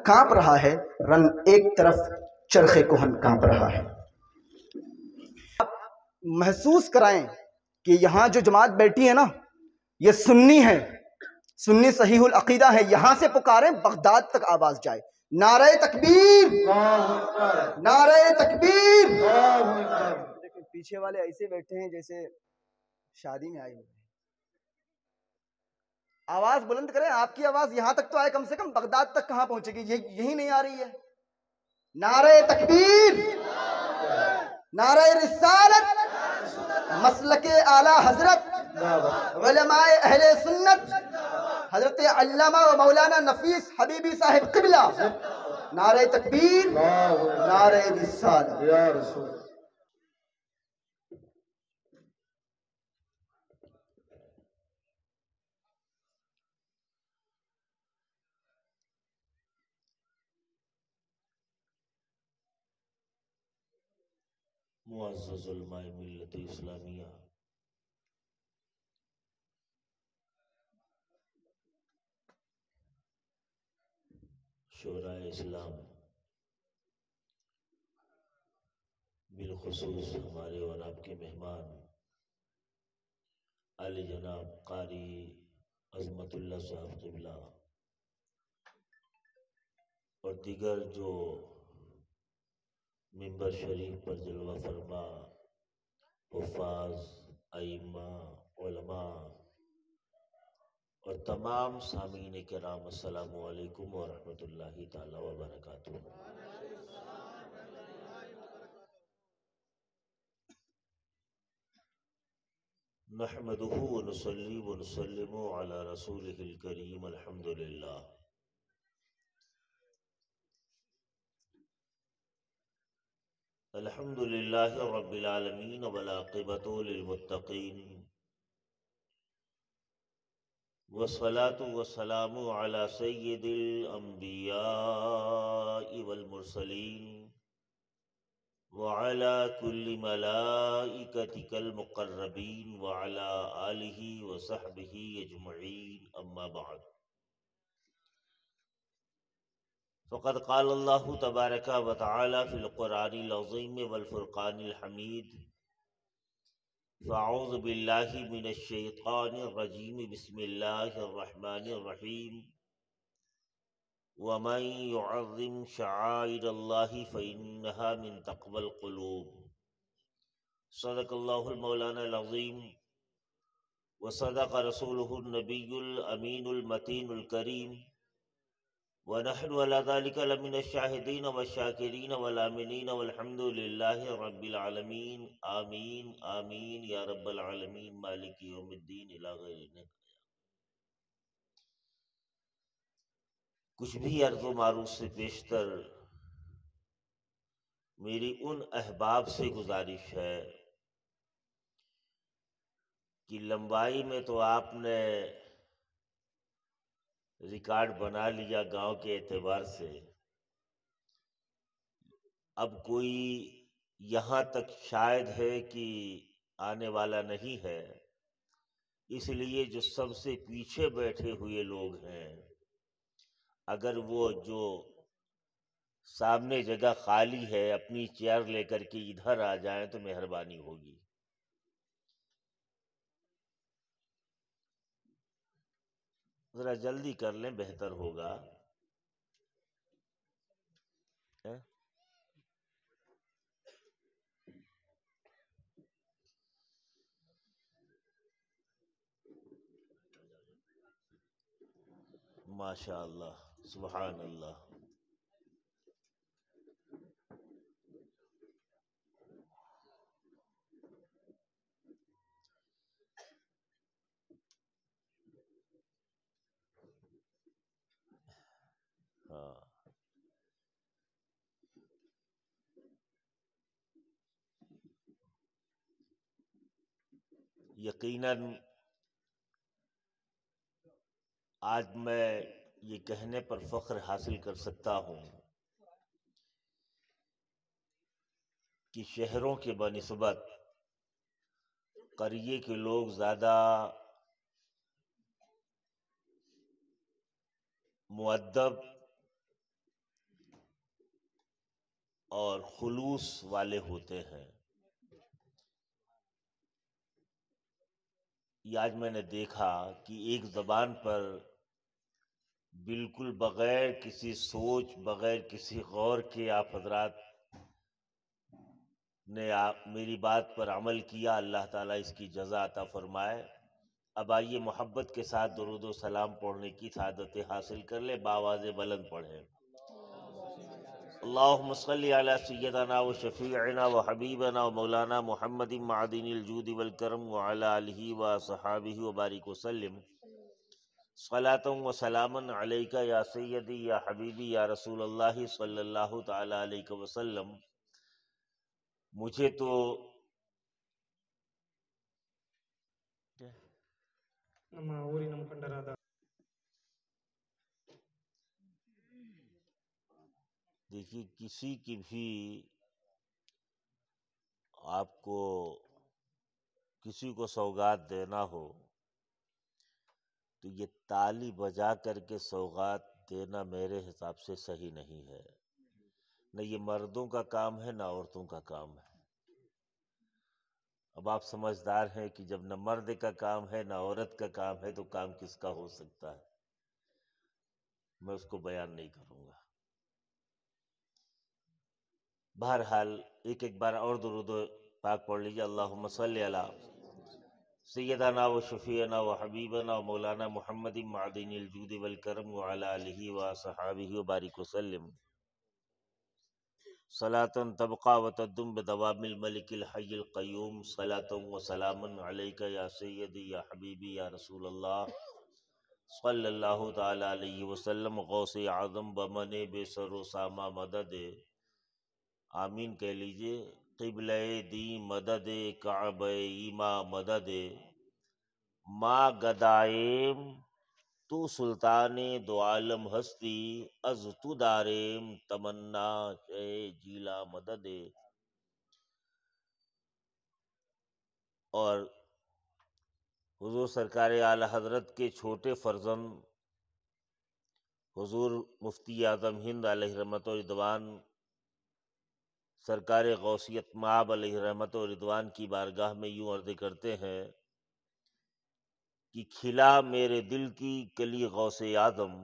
کانپ رہا ہے، رن ایک طرف چرخ کہن کانپ رہا ہے۔ محسوس کرائیں کہ یہاں جو جماعت بیٹھی ہے نا، یہ سنی ہے، سنی صحیح العقیدہ ہے، یہاں سے پکاریں بغداد تک آواز جائے، نعرہ تکبیر، نعرہ تکبیر۔ دیکھیں پیچھے والے ایسے بیٹھے ہیں جیسے شادی میں آئے ہوئے ہیں۔ آواز بلند کریں، آپ کی آواز یہاں تک تو آئے، کم سے کم بغداد تک کہاں پہنچے گی؟ یہی نہیں آ رہی ہے۔ نعرہ تکبیر، نعرہ رسالت، مسلک اعلی حضرت علماء اہل سنت حضرت علامہ و مولانا نفیس حبیبی صاحب قبلہ، نعرہ تکبیر، نعرہ رسالت۔ معزز علماء ملت اسلامیہ، شورائے اسلام، بالخصوص ہمارے اور آپ کے مہمان علی جناب قاری عظمت اللہ صاحب قبلہ اور دیگر جو ممبر شریف پر جلوہ فرما حفاظ، ائمہ، علماء اور تمام سامعین کرام، السلام علیکم ورحمۃ اللہ تعالی وبرکاتہ۔ نحمده ونصلي ونسلم على رسوله الكريم، الحمد لله۔ الحمد لله رب العالمين والعاقبة للمتقين، والصلاة والسلام على سيد الأنبياء والمرسلين وعلى كل ملائكتك المقربين وعلى آله وصحبه أجمعين، أما بعد، فقد قال الله تبارك وتعالى في القرآن العظيم والفرقان الحميد، فأعوذ بالله من الشيطان الرجيم، بسم الله الرحمن الرحيم، ومن يعظم شعائر الله فإنها من تقوى القلوب، صدق الله المولانا العظيم، وصدق رسوله النبي الأمين المتين الكريم، ونحن على ذلك لمن الشاهدين والشاكرين والآمنين، والحمد لله رب العالمين، آمين آمين يا رب العالمين، مالك يوم الدين إلى غيرنا۔ کچھ بھی عرض و معروض سے بیشتر میری ان احباب سے گزارش ہے کہ لمبائی میں تو آپ نے ریکارڈ بنا لیا گاؤں کے اعتبار سے، اب کوئی یہاں تک شاید ہے کہ آنے والا نہیں ہے، اس لیے جو سب سے پیچھے بیٹھے ہوئے لوگ ہیں، اگر وہ جو سامنے جگہ خالی ہے اپنی چیئر لے کر کے ادھر آ جائیں تو مہربانی ہوگی۔ ذرا جلدی کر لیں، بہتر ہوگا۔ ماشاء اللہ، سبحان اللہ۔ ہاں، یقیناً آج میں یہ کہنے پر فخر حاصل کر سکتا ہوں کہ شہروں کے بنسبت قریے کے لوگ زیادہ مؤدب اور خلوص والے ہوتے ہیں۔ یہ آج میں نے دیکھا کہ ایک زبان پر بالکل بغیر کسی سوچ، بغیر کسی غور کے آپ حضرات نے میری بات پر عمل کیا، اللہ تعالیٰ اس کی جزا عطا فرمائے۔ اب آئیے محبت کے ساتھ درود و سلام پڑھنے کی سعادت حاصل کر لیں، بآواز بلند پڑھیں۔ اللہم صلی علی سیدنا و شفیعنا و حبیبنا و مولانا محمد معدن الجود والکرم وعلی آلہ و صحابہ و بارک وسلم، صلاۃ و سلاما علیکہ یا سیدی یا حبیبی یا رسول اللہ صلی اللہ تعالی علیہ وسلم۔ مجھے تو ನಮ್ಮ ಊರಿನ ಮುಖಂಡರಾದ دیکھیے، کسی کی بھی آپ کو کسی کو سوغات دینا ہو تو یہ تالی بجا کر کے سوغات دینا میرے حساب سے صحیح نہیں ہے۔ نہ یہ مردوں کا کام ہے، نہ عورتوں کا کام ہے۔ اب آپ سمجھدار ہیں کہ جب نہ مرد کا کام ہے، نہ عورت کا کام ہے، تو کام کس کا ہو سکتا ہے؟ میں اس کو بیان نہیں کروں گا۔ بہرحال ایک بار اور درود پاک پڑھ لیجیے۔ اللہم صلی علی سیدنا و شفیعنا و حبیبنا و مولانا محمد معدن الجود والکرم وعلی آلہ و صحابہ و بارک وسلم، صلاۃ تبقى وتدم بدوام الملک الحی القیوم، صلاۃ و سلاما علیکہ یا سیدی یا حبیبی یا رسول اللہ صلی اللہ تعالی علیہ وسلم۔ غوث اعظم بمن بے سر و سامہ مدد، آمین کہہ لیجئے۔ قبلہ دین مدد، کعبہ ایما مدد، ما گدائیم تو سلطان دو عالم ہستی، از تو داریم تمنا اے جیلا مدد۔ اور حضور سرکار اعلی حضرت کے چھوٹے فرزند حضور مفتی اعظم ہند علیہ رحمت و رضوان، سرکار غوثیت مآب علیہ رحمت و رضوان کی بارگاہ میں یوں عرض کرتے ہیں کہ کھلا میرے دل کی کلی غوث اعظم،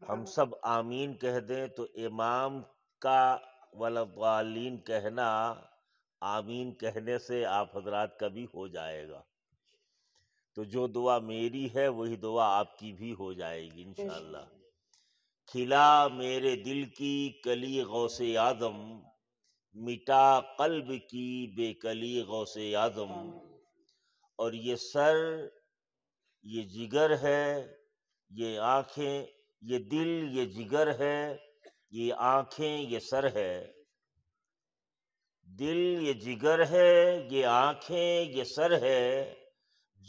ہم سب آمین کہہ دیں تو امام کا ولضالین کہنا آمین کہنے سے آپ حضرات کا بھی ہو جائے گا۔ تو جو دعا میری ہے وہی دعا آپ کی بھی ہو جائے گی انشاءاللہ۔ کھلا میرے دل کی کلی غوث اعظم، مٹا قلب کی بے کلی غوث اعظم۔ اور یہ سر، یہ جگر ہے، یہ آنکھیں، یہ دل، یہ جگر ہے، یہ آنکھیں، یہ سر ہے۔ دل یہ جگر ہے، یہ آنکھیں، یہ سر ہے،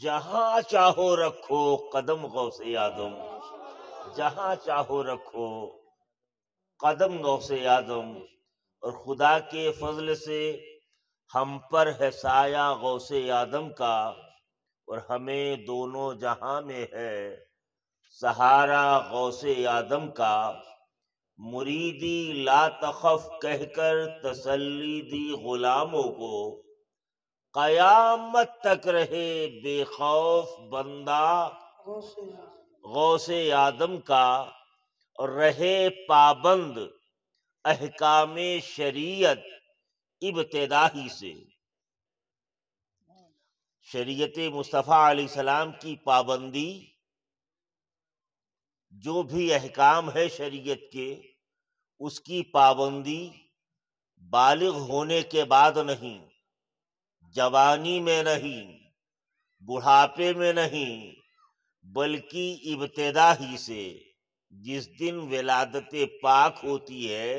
جہاں چاہو رکھو قدم غوث اعظم، جہاں چاہو رکھو قدم غوث اعظم۔ اور خدا کے فضل سے ہم پر ہے سایہ غوث اعظم کا، اور ہمیں دونوں جہاں میں ہے سہارا غوث اعظم کا۔ مریدی لا تخف کہہ کر تسلی دی غلاموں کو، قیامت تک رہے بے خوف بندہ غوث اعظم کا، اور رہے پابند احکام شریعت ابتدا ہی سے۔ شریعت مصطفیٰ علیہ السلام کی پابندی، جو بھی احکام ہے شریعت کے، اس کی پابندی بالغ ہونے کے بعد نہیں، جوانی میں نہیں، بڑھاپے میں نہیں، بلکہ ابتدا ہی سے، جس دن ولادت پاک ہوتی ہے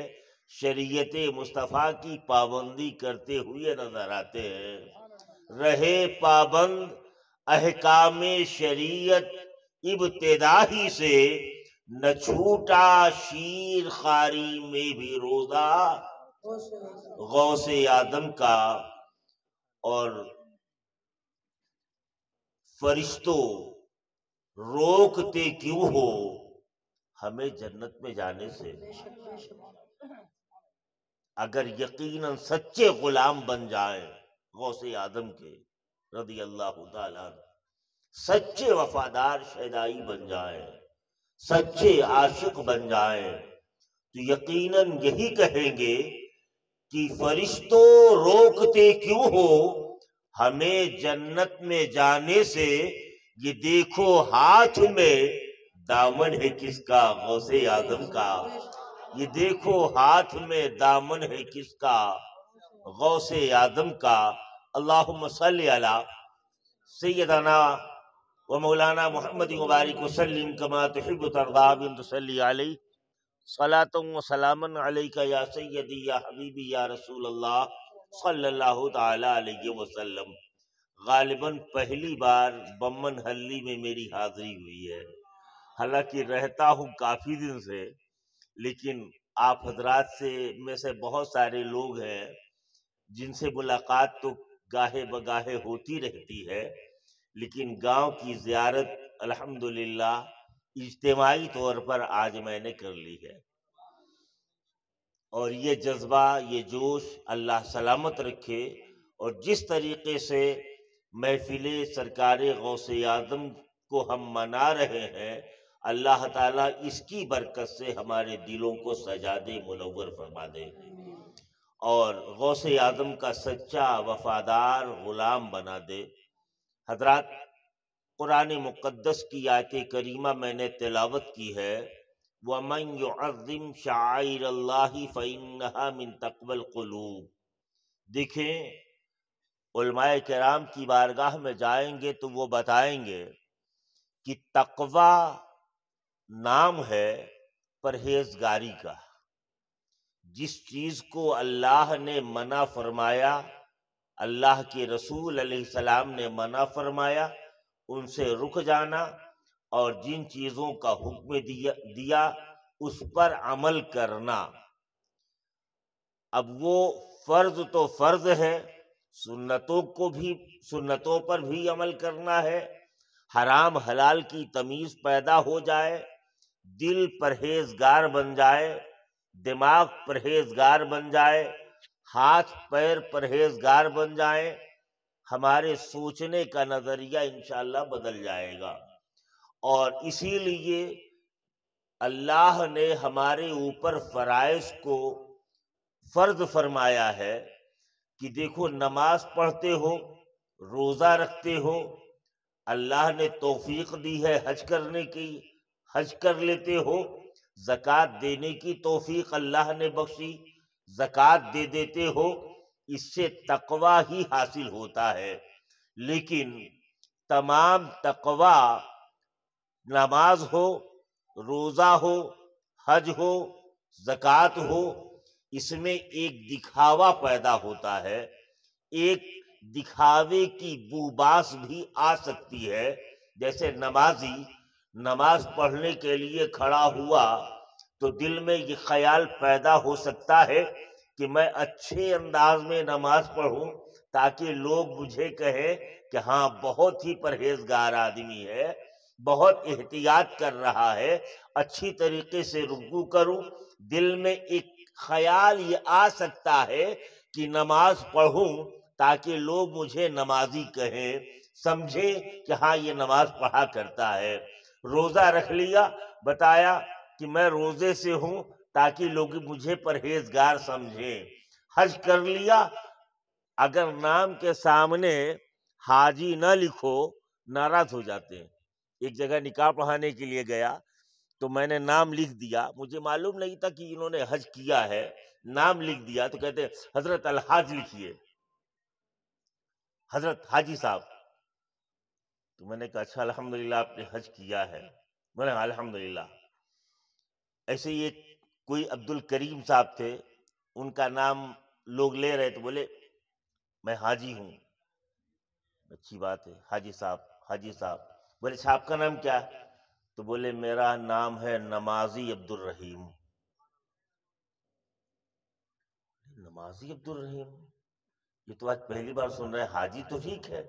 شریعت مصطفیٰ کی پابندی کرتے ہوئے نظر آتے ہیں۔ رہے پابند احکام شریعت ابتدا ہی سے، نہ چھوٹا شیر خواری میں بھی روزہ غوث اعظم کا۔ اور فرشتوں روکتے کیوں ہو ہمیں جنت میں جانے سے اگر یقیناً سچے غلام بن جائیں غوث اعظم کے رضی اللہ تعالیٰ عنہ، سچے وفادار شیدائی بن جائیں، سچے عاشق بن جائیں، تو یقیناً یہی کہیں گے کہ فرشتوں روکتے کیوں ہو ہمیں جنت میں جانے سے؟ یہ دیکھو ہاتھ میں دامن ہے کس کا؟ غوث اعظم کا۔ یہ دیکھو ہاتھ میں دامن ہے کس کا؟ غوث اعظم کا۔ اللہم صلی علی سیدنا و مولانا محمد مبارک وسلم کما تحب ترضا بن تصلی علیہ صلاۃ و سلام علیک یا سیدی یا حبیبی یا رسول اللہ صلی اللہ تعالی علیہ وسلم۔ غالباً پہلی بار بمن حلی میں میری حاضری ہوئی ہے، حالانکہ رہتا ہوں کافی دن سے، لیکن آپ حضرات سے میں سے بہت سارے لوگ ہیں جن سے ملاقات تو گاہے بگاہے ہوتی رہتی ہے، لیکن گاؤں کی زیارت الحمدللہ اجتماعی طور پر آج میں نے کر لی ہے، اور یہ جذبہ، یہ جوش اللہ سلامت رکھے، اور جس طریقے سے محفل سرکار غوث اعظم کو ہم منا رہے ہیں، اللہ تعالیٰ اس کی برکت سے ہمارے دلوں کو سجادے منور فرما دے اور غوث اعظم کا سچا وفادار غلام بنا دے۔ حضرات، قرآن مقدس کی آیت کریمہ میں نے تلاوت کی ہے، وَمَن يُعَظِّمْ شَعَائِرَ اللَّهِ فَإِنَّهَا مِن تَقْوَى الْقُلُوبِ۔ دیکھیں، علماء کرام کی بارگاہ میں جائیں گے تو وہ بتائیں گے کہ تقوی نام ہے پرہیزگاری کا۔ جس چیز کو اللہ نے منع فرمایا، اللہ کے رسول علیہ السلام نے منع فرمایا، ان سے رک جانا، اور جن چیزوں کا حکم دیا اس پر عمل کرنا۔ اب وہ فرض تو فرض ہے، سنتوں پر بھی عمل کرنا ہے، حرام حلال کی تمیز پیدا ہو جائے، دل پرہیزگار بن جائے، دماغ پرہیزگار بن جائے، ہاتھ پیر پرہیزگار بن جائیں، ہمارے سوچنے کا نظریہ انشاءاللہ بدل جائے گا۔ اور اسی لیے اللہ نے ہمارے اوپر فرائض کو فرض فرمایا ہے کہ دیکھو، نماز پڑھتے ہو، روزہ رکھتے ہو، اللہ نے توفیق دی ہے حج کرنے کی، حج کر لیتے ہو، زکوٰۃ دینے کی توفیق اللہ نے بخشی، زکوٰۃ دے دیتے ہو، اس سے تقوی ہی حاصل ہوتا ہے۔ لیکن تمام تقوی، نماز ہو، روزہ ہو، حج ہو، زکوٰۃ ہو، اس میں ایک دکھاوا پیدا ہوتا ہے، ایک دکھاوے کی بوباس بھی آ سکتی ہے۔ جیسے نمازی نماز پڑھنے کے لیے کھڑا ہوا تو دل میں یہ خیال پیدا ہو سکتا ہے کہ میں اچھے انداز میں نماز پڑھوں تاکہ لوگ مجھے کہیں کہ ہاں بہت ہی پرہیزگار آدمی ہے، بہت احتیاط کر رہا ہے، اچھی طریقے سے رکوع کروں۔ دل میں ایک خیال یہ آ سکتا ہے کہ نماز پڑھوں تاکہ لوگ مجھے نمازی کہیں، سمجھیں کہ ہاں یہ نماز پڑھا کرتا ہے۔ روزہ رکھ لیا، بتایا کہ میں روزے سے ہوں تاکہ لوگ مجھے پرہیزگار سمجھیں۔ حج کر لیا، اگر نام کے سامنے حاجی نہ لکھو ناراض ہو جاتے ہیں۔ ایک جگہ نکاح پڑھانے کے لیے گیا تو میں نے نام لکھ دیا، مجھے معلوم نہیں تھا کہ انہوں نے حج کیا ہے، نام لکھ دیا تو کہتے حضرت الحاج لکھیے، حضرت حاجی صاحب۔ تو میں نے کہا اچھا الحمدللہ آپ نے حج کیا ہے؟ میں نے کہا الحمدللہ۔ ایسے ہی ایک کوئی عبد الکریم صاحب تھے، ان کا نام لوگ لے رہے تو بولے میں حاجی ہوں۔ اچھی بات ہے، حاجی صاحب، حاجی صاحب۔ بولے اچھا آپ کا نام کیا ہے؟ تو بولے میرا نام ہے نمازی عبد الرحیم۔ نمازی عبد الرحیم، یہ تو آج پہلی بار سن رہے ہیں۔ حاجی تو ٹھیک ہے،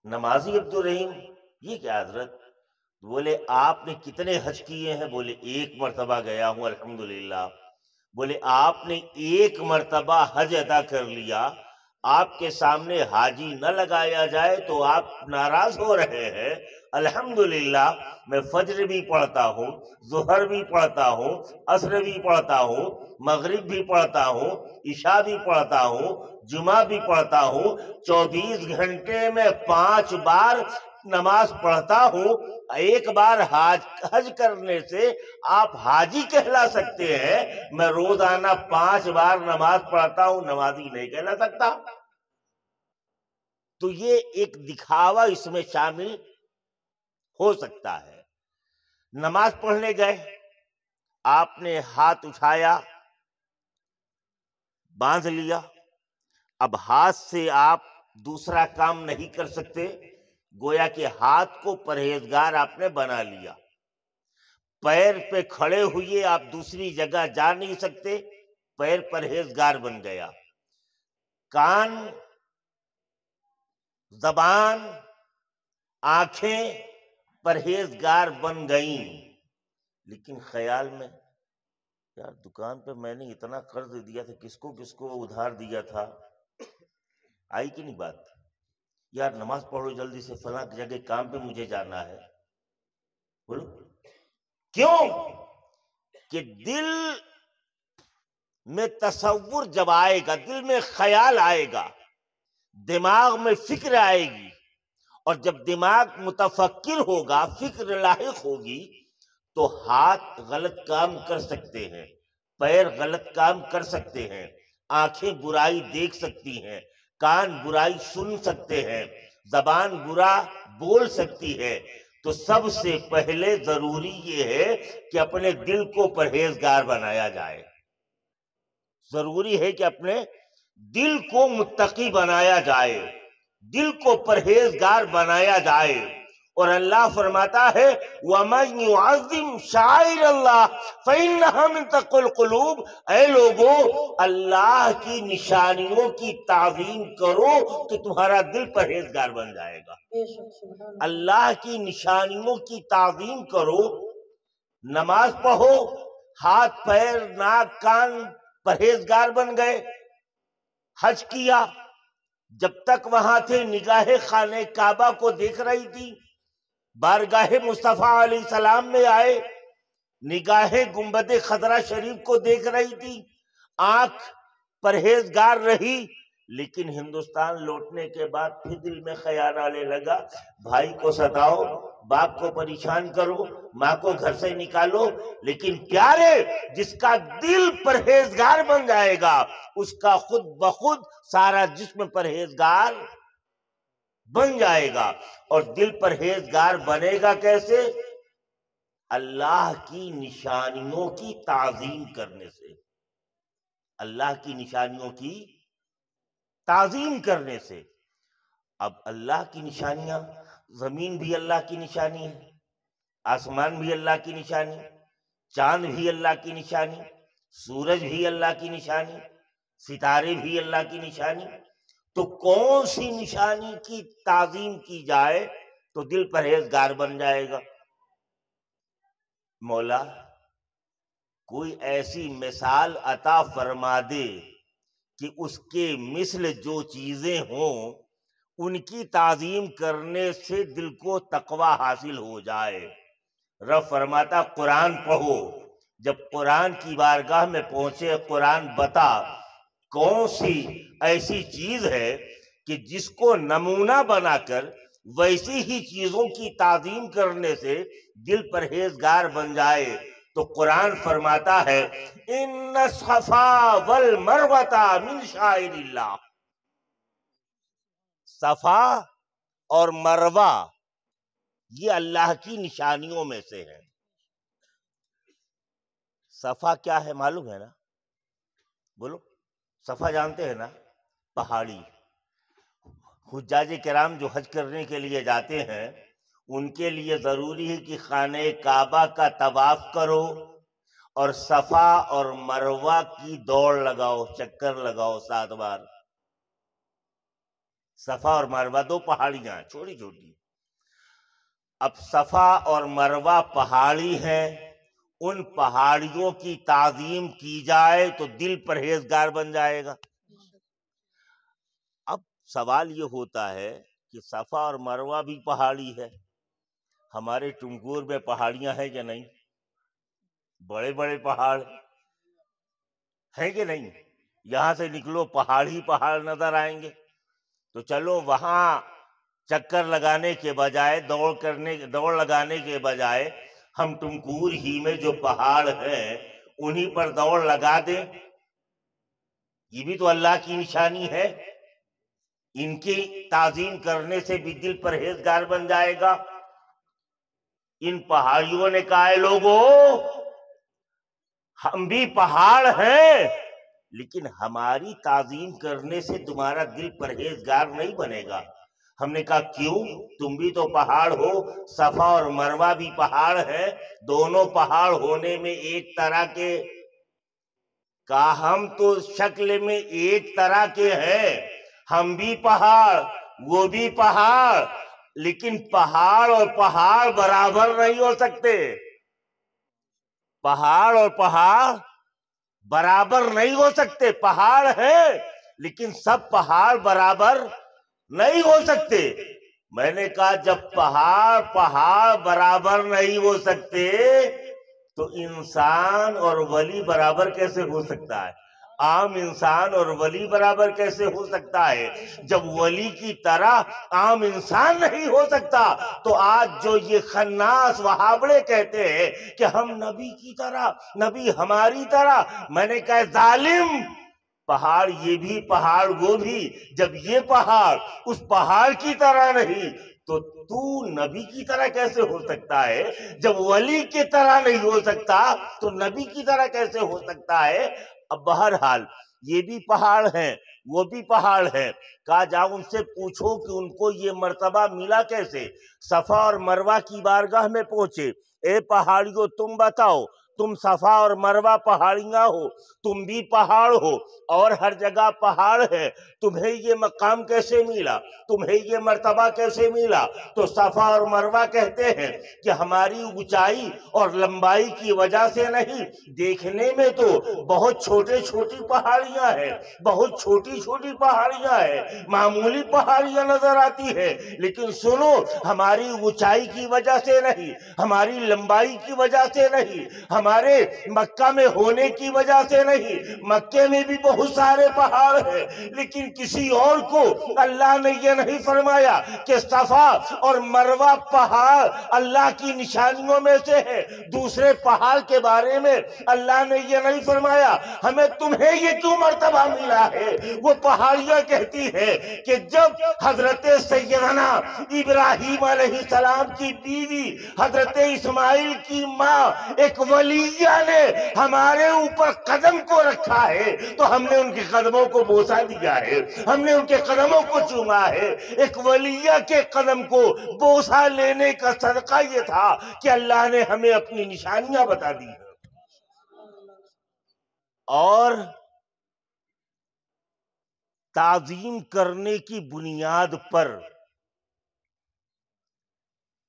نمازی عبد الرحیم یہ کیا حضرت؟ بولے آپ نے کتنے حج کیے ہیں؟ بولے ایک مرتبہ گیا ہوں الحمدللہ۔ بولے آپ نے ایک مرتبہ حج ادا کر لیا، آپ کے سامنے حاجی نہ لگایا جائے تو آپ ناراض ہو رہے ہیں۔ الحمدللہ میں فجر بھی پڑھتا ہوں، ظہر بھی پڑھتا ہوں، عصر بھی پڑھتا ہوں، مغرب بھی پڑھتا ہوں، عشاء بھی پڑھتا ہوں، جمعہ بھی پڑھتا ہوں، 24 گھنٹے میں 5 بار نماز پڑھتا ہوں۔ ایک بار حج کرنے سے آپ حاجی کہلا سکتے ہیں، میں روزانہ 5 بار نماز پڑھتا ہوں، نمازی نہیں کہلا سکتا۔ تو یہ ایک دکھاوا اس میں شامل ہو سکتا ہے۔ نماز پڑھنے گئے، آپ نے ہاتھ اٹھایا، باندھ لیا، اب ہاتھ سے آپ دوسرا کام نہیں کر سکتے، گویا کہ ہاتھ کو پرہیزگار آپ نے بنا لیا۔ پیر پہ کھڑے ہوئے آپ دوسری جگہ جا نہیں سکتے، پیر پرہیزگار بن گیا۔ کان، زبان، آنکھیں پرہیزگار بن گئیں۔ لیکن خیال میں یار دکان پہ میں نے اتنا قرض دیا تھا، کس کو ادھار دیا تھا، آئی کہ نہیں بات؟ یار نماز پڑھو جلدی سے، فلاں جگہ کام پہ مجھے جانا ہے۔ بولو کیوں؟ کہ دل میں تصور جب آئے گا، دل میں خیال آئے گا، دماغ میں فکر آئے گی، اور جب دماغ متفکر ہوگا، فکر لاحق ہوگی، تو ہاتھ غلط کام کر سکتے ہیں، پیر غلط کام کر سکتے ہیں، آنکھیں برائی دیکھ سکتی ہیں، کان برائی سن سکتے ہیں، زبان برا بول سکتی ہے۔ تو سب سے پہلے ضروری یہ ہے کہ اپنے دل کو پرہیزگار بنایا جائے۔ ضروری ہے کہ اپنے دل کو متقی بنایا جائے، دل کو پرہیزگار بنایا جائے۔ اور اللہ فرماتا ہے وَمَن يُعَظِّمْ شَعَائِرَ اللَّهِ فَإِنَّهَا مِن تَقْوَى الْقُلُوبِ، اے لوگو اللہ کی نشانیوں کی تعظیم کرو تو تمہارا دل پرہیزگار بن جائے گا۔ اللہ کی نشانیوں کی تعظیم کرو، نماز پڑھو، ہاتھ پیر ناک کان پرہیزگار بن گئے، حج کیا، جب تک وہاں تھے نگاہ خانہ کعبہ کو دیکھ رہی تھی، بارگاہ مصطفیٰ علیہ السلام میں آئے، نگاہ گنبد خضرا شریف کو دیکھ رہی تھی، آنکھ پرہیزگار رہی، لیکن ہندوستان لوٹنے کے بعد پھر دل میں خیال آنے لگا، بھائی کو ستاؤ، باپ کو پریشان کرو، ماں کو گھر سے نکالو۔ لیکن پیارے، جس کا دل پرہیزگار بن جائے گا، اس کا خود بخود سارا جسم پرہیزگار بن جائے گا۔ اور دل پرہیزگار بنے گا کیسے؟ اللہ کی نشانیوں کی تعظیم کرنے سے، اللہ کی نشانیوں کی تعظیم کرنے سے۔ اب اللہ کی نشانیاں، زمین بھی اللہ کی نشانی ہے، آسمان بھی اللہ کی نشانی، چاند بھی اللہ کی نشانی، سورج بھی اللہ کی نشانی، ستارے بھی اللہ کی نشانی۔ تو کون سی نشانی کی تعظیم کی جائے تو دل پرہیزگار بن جائے گا؟ مولا کوئی ایسی مثال عطا فرما دے کہ اس کے مثل جو چیزیں ہوں ان کی تعظیم کرنے سے دل کو تقوی حاصل ہو جائے۔ رب فرماتا قرآن پڑھو، جب قرآن کی بارگاہ میں پہنچے، قرآن بتا کون سی ایسی چیز ہے کہ جس کو نمونہ بنا کر ویسی ہی چیزوں کی تعظیم کرنے سے دل پرہیزگار بن جائے۔ تو قرآن فرماتا ہے ان الصفا والمروۃ من شعائر اللہ، صفا اور مروہ یہ اللہ کی نشانیوں میں سے ہے۔ صفا کیا ہے معلوم ہے نا؟ بولو، صفا جانتے ہیں نا؟ پہاڑی۔ حجاج کرام جو حج کرنے کے لیے جاتے ہیں ان کے لیے ضروری ہے کہ خانہ کعبہ کا طواف کرو اور صفا اور مروہ کی دوڑ لگاؤ، چکر لگاؤ 7 بار۔ صفا اور مروہ 2 پہاڑیاں چھوٹی چھوٹی۔ اب صفا اور مروہ پہاڑی ہیں، ان پہاڑیوں کی تعظیم کی جائے تو دل پرہیزگار بن جائے گا۔ اب سوال یہ ہوتا ہے کہ صفا اور مروہ بھی پہاڑی ہے، ہمارے ٹنکور میں پہاڑیاں ہیں کہ نہیں؟ بڑے بڑے پہاڑ ہیں کہ نہیں؟ یہاں سے نکلو پہاڑ ہی پہاڑ نظر آئیں گے۔ تو چلو وہاں چکر لگانے کے بجائے دوڑ لگانے کے بجائے ہم ٹنکور ہی میں جو پہاڑ ہیں انہی پر دوڑ لگا دیں، یہ بھی تو اللہ کی نشانی ہے، ان کی تعظیم کرنے سے بھی دل پرہیزگار بن جائے گا۔ ان پہاڑیوں نے کہا ہے لوگوں ہم بھی پہاڑ ہیں لیکن ہماری تعظیم کرنے سے تمہارا دل پرہیزگار نہیں بنے گا۔ ہم نے کہا کیوں؟ تم بھی تو پہاڑ ہو، صفا اور مروہ بھی پہاڑ ہے، دونوں پہاڑ ہونے میں ایک طرح کے، کہا ہم تو شکل میں ایک طرح کے ہیں، ہم بھی پہاڑ وہ بھی پہاڑ، لیکن پہاڑ اور پہاڑ برابر نہیں ہو سکتے، پہاڑ اور پہاڑ برابر نہیں ہو سکتے، پہاڑ ہیں لیکن سب پہاڑ برابر نہیں ہو سکتے۔ میں نے کہا جب پہاڑ برابر نہیں ہو سکتے تو انسان اور ولی برابر کیسے ہو سکتا ہے؟ عام انسان اور ولی برابر کیسے ہو سکتا ہے؟ جب ولی کی طرح عام انسان نہیں ہو سکتا تو آج جو یہ خناس وہابڑے کہتے ہیں کہ ہم نبی کی طرح، نبی ہماری طرح، میں نے کہا ظالم، پہاڑ یہ بھی پہاڑ وہ بھی، جب یہ پہاڑ اس پہاڑ کی طرح نہیں تو نبی کی طرح کیسے ہو سکتا ہے؟ جب ولی کی طرح نہیں ہو سکتا تو نبی کی طرح کیسے ہو سکتا ہے؟ اب بہرحال یہ بھی پہاڑ ہیں وہ بھی پہاڑ ہیں، کہا جاؤ ان سے پوچھو کہ ان کو یہ مرتبہ ملا کیسے؟ صفا اور مروہ کی بارگاہ میں پہنچے، اے پہاڑیوں تم بتاؤ، تم صفا اور مروہ پہاڑیاں ہو، تم بھی پہاڑ ہو اور ہر جگہ پہاڑ ہے، تمہیں یہ مقام کیسے ملا؟ تمہیں یہ مرتبہ کیسے ملا؟ تو صفا اور مروہ کہتے ہیں کہ ہماری اونچائی اور لمبائی کی وجہ سے نہیں، دیکھنے میں تو بہت چھوٹی پہاڑیاں ہیں، بہت چھوٹی پہاڑیاں ہیں، معمولی پہاڑیاں نظر آتی ہے، لیکن سنو ہماری اونچائی کی وجہ سے نہیں، ہماری لمبائی کی وجہ سے نہیں، ہمارے مکہ میں ہونے کی وجہ سے نہیں، مکے میں بھی بہت سارے پہاڑ ہیں لیکن کسی اور کو اللہ نے یہ نہیں فرمایا کہ صفا اور مروہ پہاڑ اللہ کی نشانیوں میں سے ہے، دوسرے پہاڑ کے بارے میں اللہ نے یہ نہیں فرمایا۔ ہمیں تمہیں یہ کیوں مرتبہ ملا ہے؟ وہ پہاڑیاں کہتی ہے کہ جب حضرت سیدنا ابراہیم علیہ السلام کی بیوی حضرت اسماعیل کی ماں ایک ولیہ نے ہمارے اوپر قدم کو رکھا ہے تو ہم نے ان کے قدموں کو بوسہ دیا ہے، ہم نے ان کے قدموں کو چوما ہے۔ ایک ولیہ کے قدم کو بوسہ لینے کا صدقہ یہ تھا کہ اللہ نے ہمیں اپنی نشانیاں بتا دی ہیں۔ اور تعظیم کرنے کی بنیاد پر،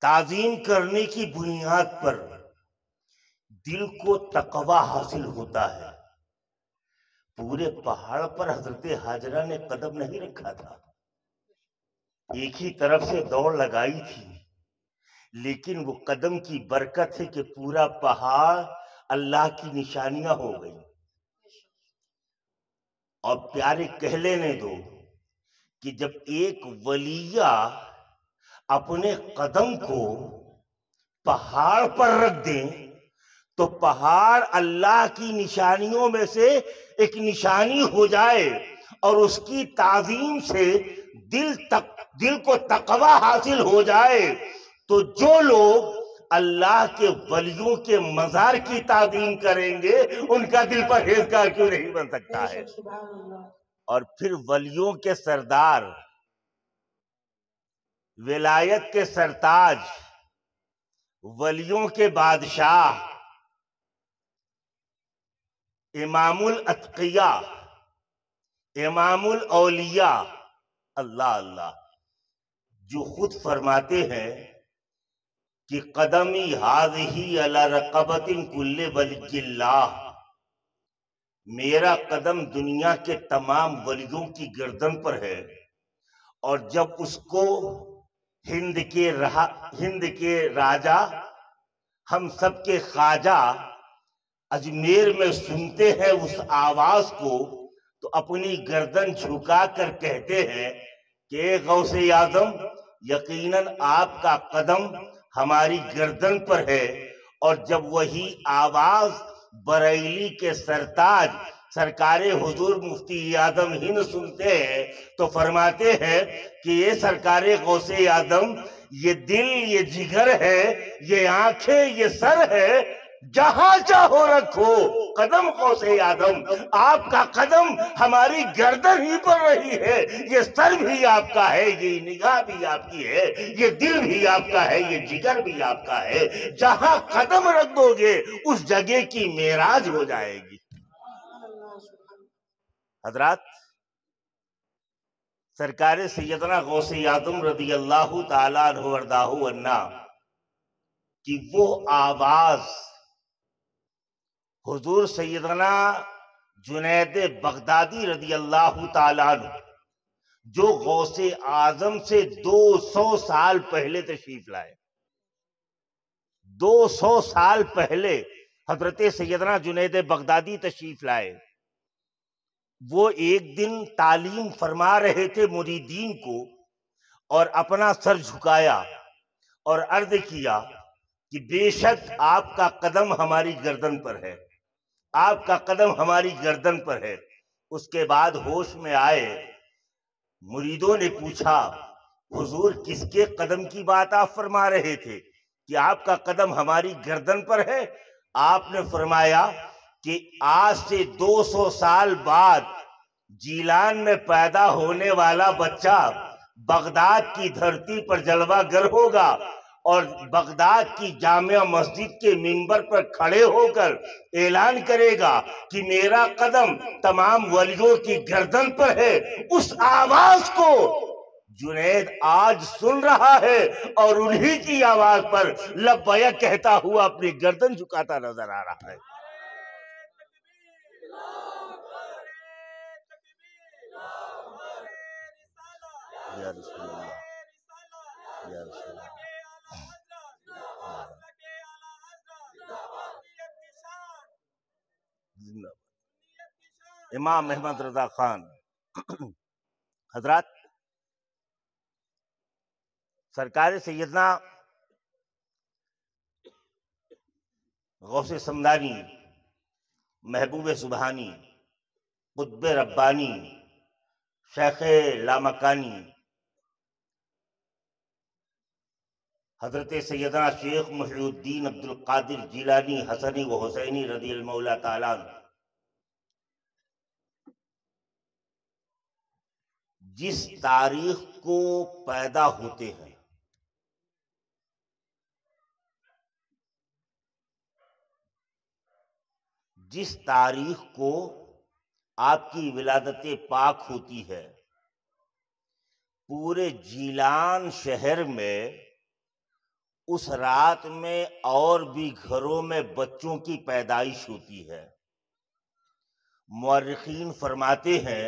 تعظیم کرنے کی بنیاد پر دل کو تقوی حاصل ہوتا ہے۔ پورے پہاڑ پر حضرت حاجرہ نے قدم نہیں رکھا تھا، ایک ہی طرف سے دوڑ لگائی تھی، لیکن وہ قدم کی برکت ہے کہ پورا پہاڑ اللہ کی نشانیاں ہو گئی۔ اور پیارے کہہ لینے دو کہ جب ایک ولیہ اپنے قدم کو پہاڑ پر رکھ دیں تو پہاڑ اللہ کی نشانیوں میں سے ایک نشانی ہو جائے اور اس کی تعظیم سے دل کو تقوی حاصل ہو جائے، تو جو لوگ اللہ کے ولیوں کے مزار کی تعظیم کریں گے ان کا دل پرہیزگار کیوں نہیں بن سکتا ہے؟ اور پھر ولیوں کے سردار، ولایت کے سرتاج، ولیوں کے بادشاہ، امام الاتقیاء، امام الاولیاء، اللہ اللہ، جو خود فرماتے ہیں کہ قدمی ہاذہی علی رقبۃ کل ولی اللہ، میرا قدم دنیا کے تمام ولیوں کی گردن پر ہے، اور جب اس کو ہند کے راجا، ہم سب کے خواجہ اجمیر میں سنتے ہیں اس آواز کو، تو اپنی گردن جھکا کر کہتے ہیں کہ اے غوث اعظم، یقیناً آپ کا قدم ہماری گردن پر ہے۔ اور جب وہی آواز بریلی کے سرتاج سرکار حضور مفتی اعظم ہند سنتے ہیں تو فرماتے ہیں کہ یہ سرکار غوث اعظم، یہ دل، یہ جگر ہے، یہ آنکھیں، یہ سر ہے، جہاں چاہو رکھو قدم غوث اعظم، آپ کا قدم ہماری گردن ہی پر رہی ہے، یہ سر بھی آپ کا ہے، یہ نگاہ بھی آپ کی ہے، یہ دل بھی آپ کا ہے، یہ جگر بھی آپ کا ہے، جہاں قدم رکھ دو گے اس جگہ کی معراج ہو جائے گی۔ حضرات، سرکار سیدنا غوث اعظم رضی اللہ تعالیٰ عنہ ورداہ عنہ کی وہ آواز حضور سیدنا جنید بغدادی رضی اللہ تعالیٰ عنہ، جو غوث اعظم سے 200 سال پہلے تشریف لائے، 200 سال پہلے حضرت سیدنا جنید بغدادی تشریف لائے، وہ ایک دن تعلیم فرما رہے تھے مریدین کو، اور اپنا سر جھکایا اور عرض کیا کہ بے شک آپ کا قدم ہماری گردن پر ہے، آپ کا قدم ہماری گردن پر ہے۔ اس کے بعد ہوش میں آئے، مریدوں نے پوچھا حضور کس کے قدم کی بات آپ فرما رہے تھے کہ آپ کا قدم ہماری گردن پر ہے؟ آپ نے فرمایا کہ آج سے 200 سال بعد جیلان میں پیدا ہونے والا بچہ بغداد کی دھرتی پر جلوہ گر ہوگا، اور بغداد کی جامع مسجد کے منبر پر کھڑے ہو کر اعلان کرے گا کہ میرا قدم تمام ولیوں کی گردن پر ہے۔ اس آواز کو جنید آج سن رہا ہے، اور انہی کی آواز پر لبیک کہتا ہوا اپنی گردن جھکاتا نظر آ رہا ہے۔ یا رسول اللہ، یا رسول اللہ۔ امام احمد رضا خان۔ حضرات، سرکار سیدنا غوث سمدانی، محبوب سبحانی، قطب ربانی، شیخ لامکانی، حضرت سیدنا شیخ محی الدین عبد القادر جیلانی حسنی و حسینی رضی المولا تعالیٰ عنہ، جس تاریخ کو پیدا ہوتے ہیں، جس تاریخ کو آپ کی ولادت پاک ہوتی ہے، پورے جیلان شہر میں اس رات میں اور بھی گھروں میں بچوں کی پیدائش ہوتی ہے۔ مورخین فرماتے ہیں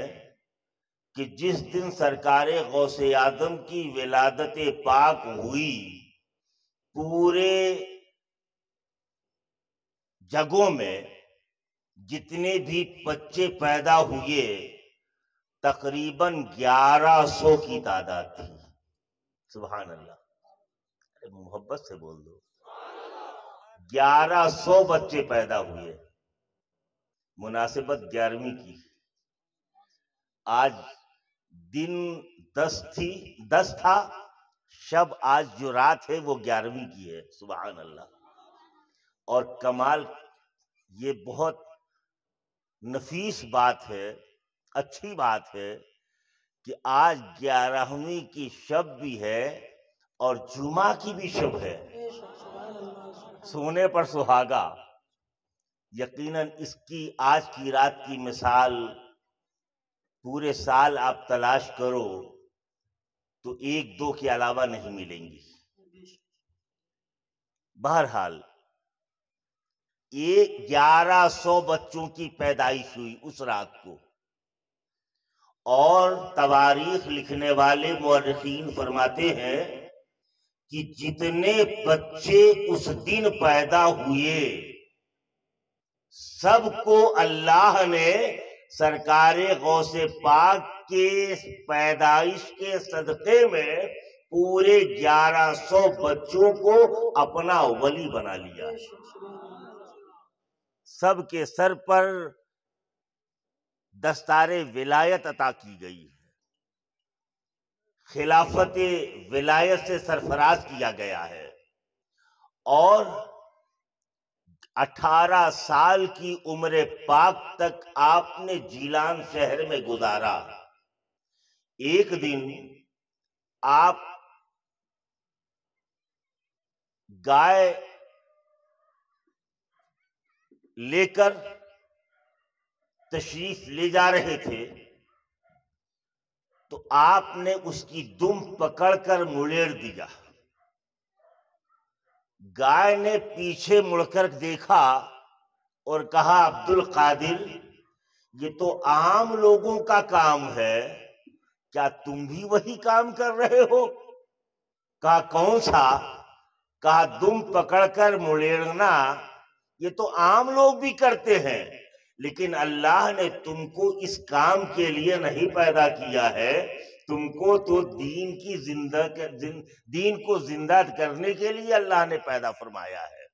کہ جس دن سرکار غوث اعظم کی ولادت پاک ہوئی، پورے جگہوں میں جتنے بھی بچے پیدا ہوئے تقریباً 1100 کی تعداد تھی۔ سبحان اللہ، محبت سے بول دو، 1100 بچے پیدا ہوئے۔ مناسبت 11ویں کی، آج دن 10 تھا، شب آج جو رات ہے وہ 11ویں کی ہے۔ سبحان اللہ۔ اور کمال، یہ بہت نفیس بات ہے، اچھی بات ہے کہ آج 11ویں کی شب بھی ہے اور جمعہ کی بھی شب ہے۔ سونے پر سہاگا۔ یقیناً اس کی آج کی رات کی مثال پورے سال آپ تلاش کرو تو 1-2 کے علاوہ نہیں ملیں گی۔ بہرحال 1100 بچوں کی پیدائش ہوئی اس رات کو، اور تواریخ لکھنے والے مورخین فرماتے ہیں کہ جتنے بچے اس دن پیدا ہوئے سب کو اللہ نے سرکار غوث پاک کے پیدائش کے صدقے میں پورے 1100 بچوں کو اپنا ولی بنا لیا۔ سب کے سر پر دستار ولایت عطا کی گئی ہے، خلافت ولایت سے سرفراز کیا گیا ہے، اور 18 سال کی عمر پاک تک آپ نے جیلان شہر میں گزارا۔ ایک دن آپ گائے لے کر تشریف لے جا رہے تھے تو آپ نے اس کی دم پکڑ کر مڑیڑ دیا۔ گائے نے پیچھے مڑ کر دیکھا اور کہا، عبد القادر یہ تو عام لوگوں کا کام ہے، کیا تم بھی وہی کام کر رہے ہو؟ کہا کون سا؟ کہا دم پکڑ کر مڑیڑنا، یہ تو عام لوگ بھی کرتے ہیں، لیکن اللہ نے تم کو اس کام کے لیے نہیں پیدا کیا ہے، تم کو تو دین کو زندہ کرنے کے لیے اللہ نے پیدا فرمایا ہے۔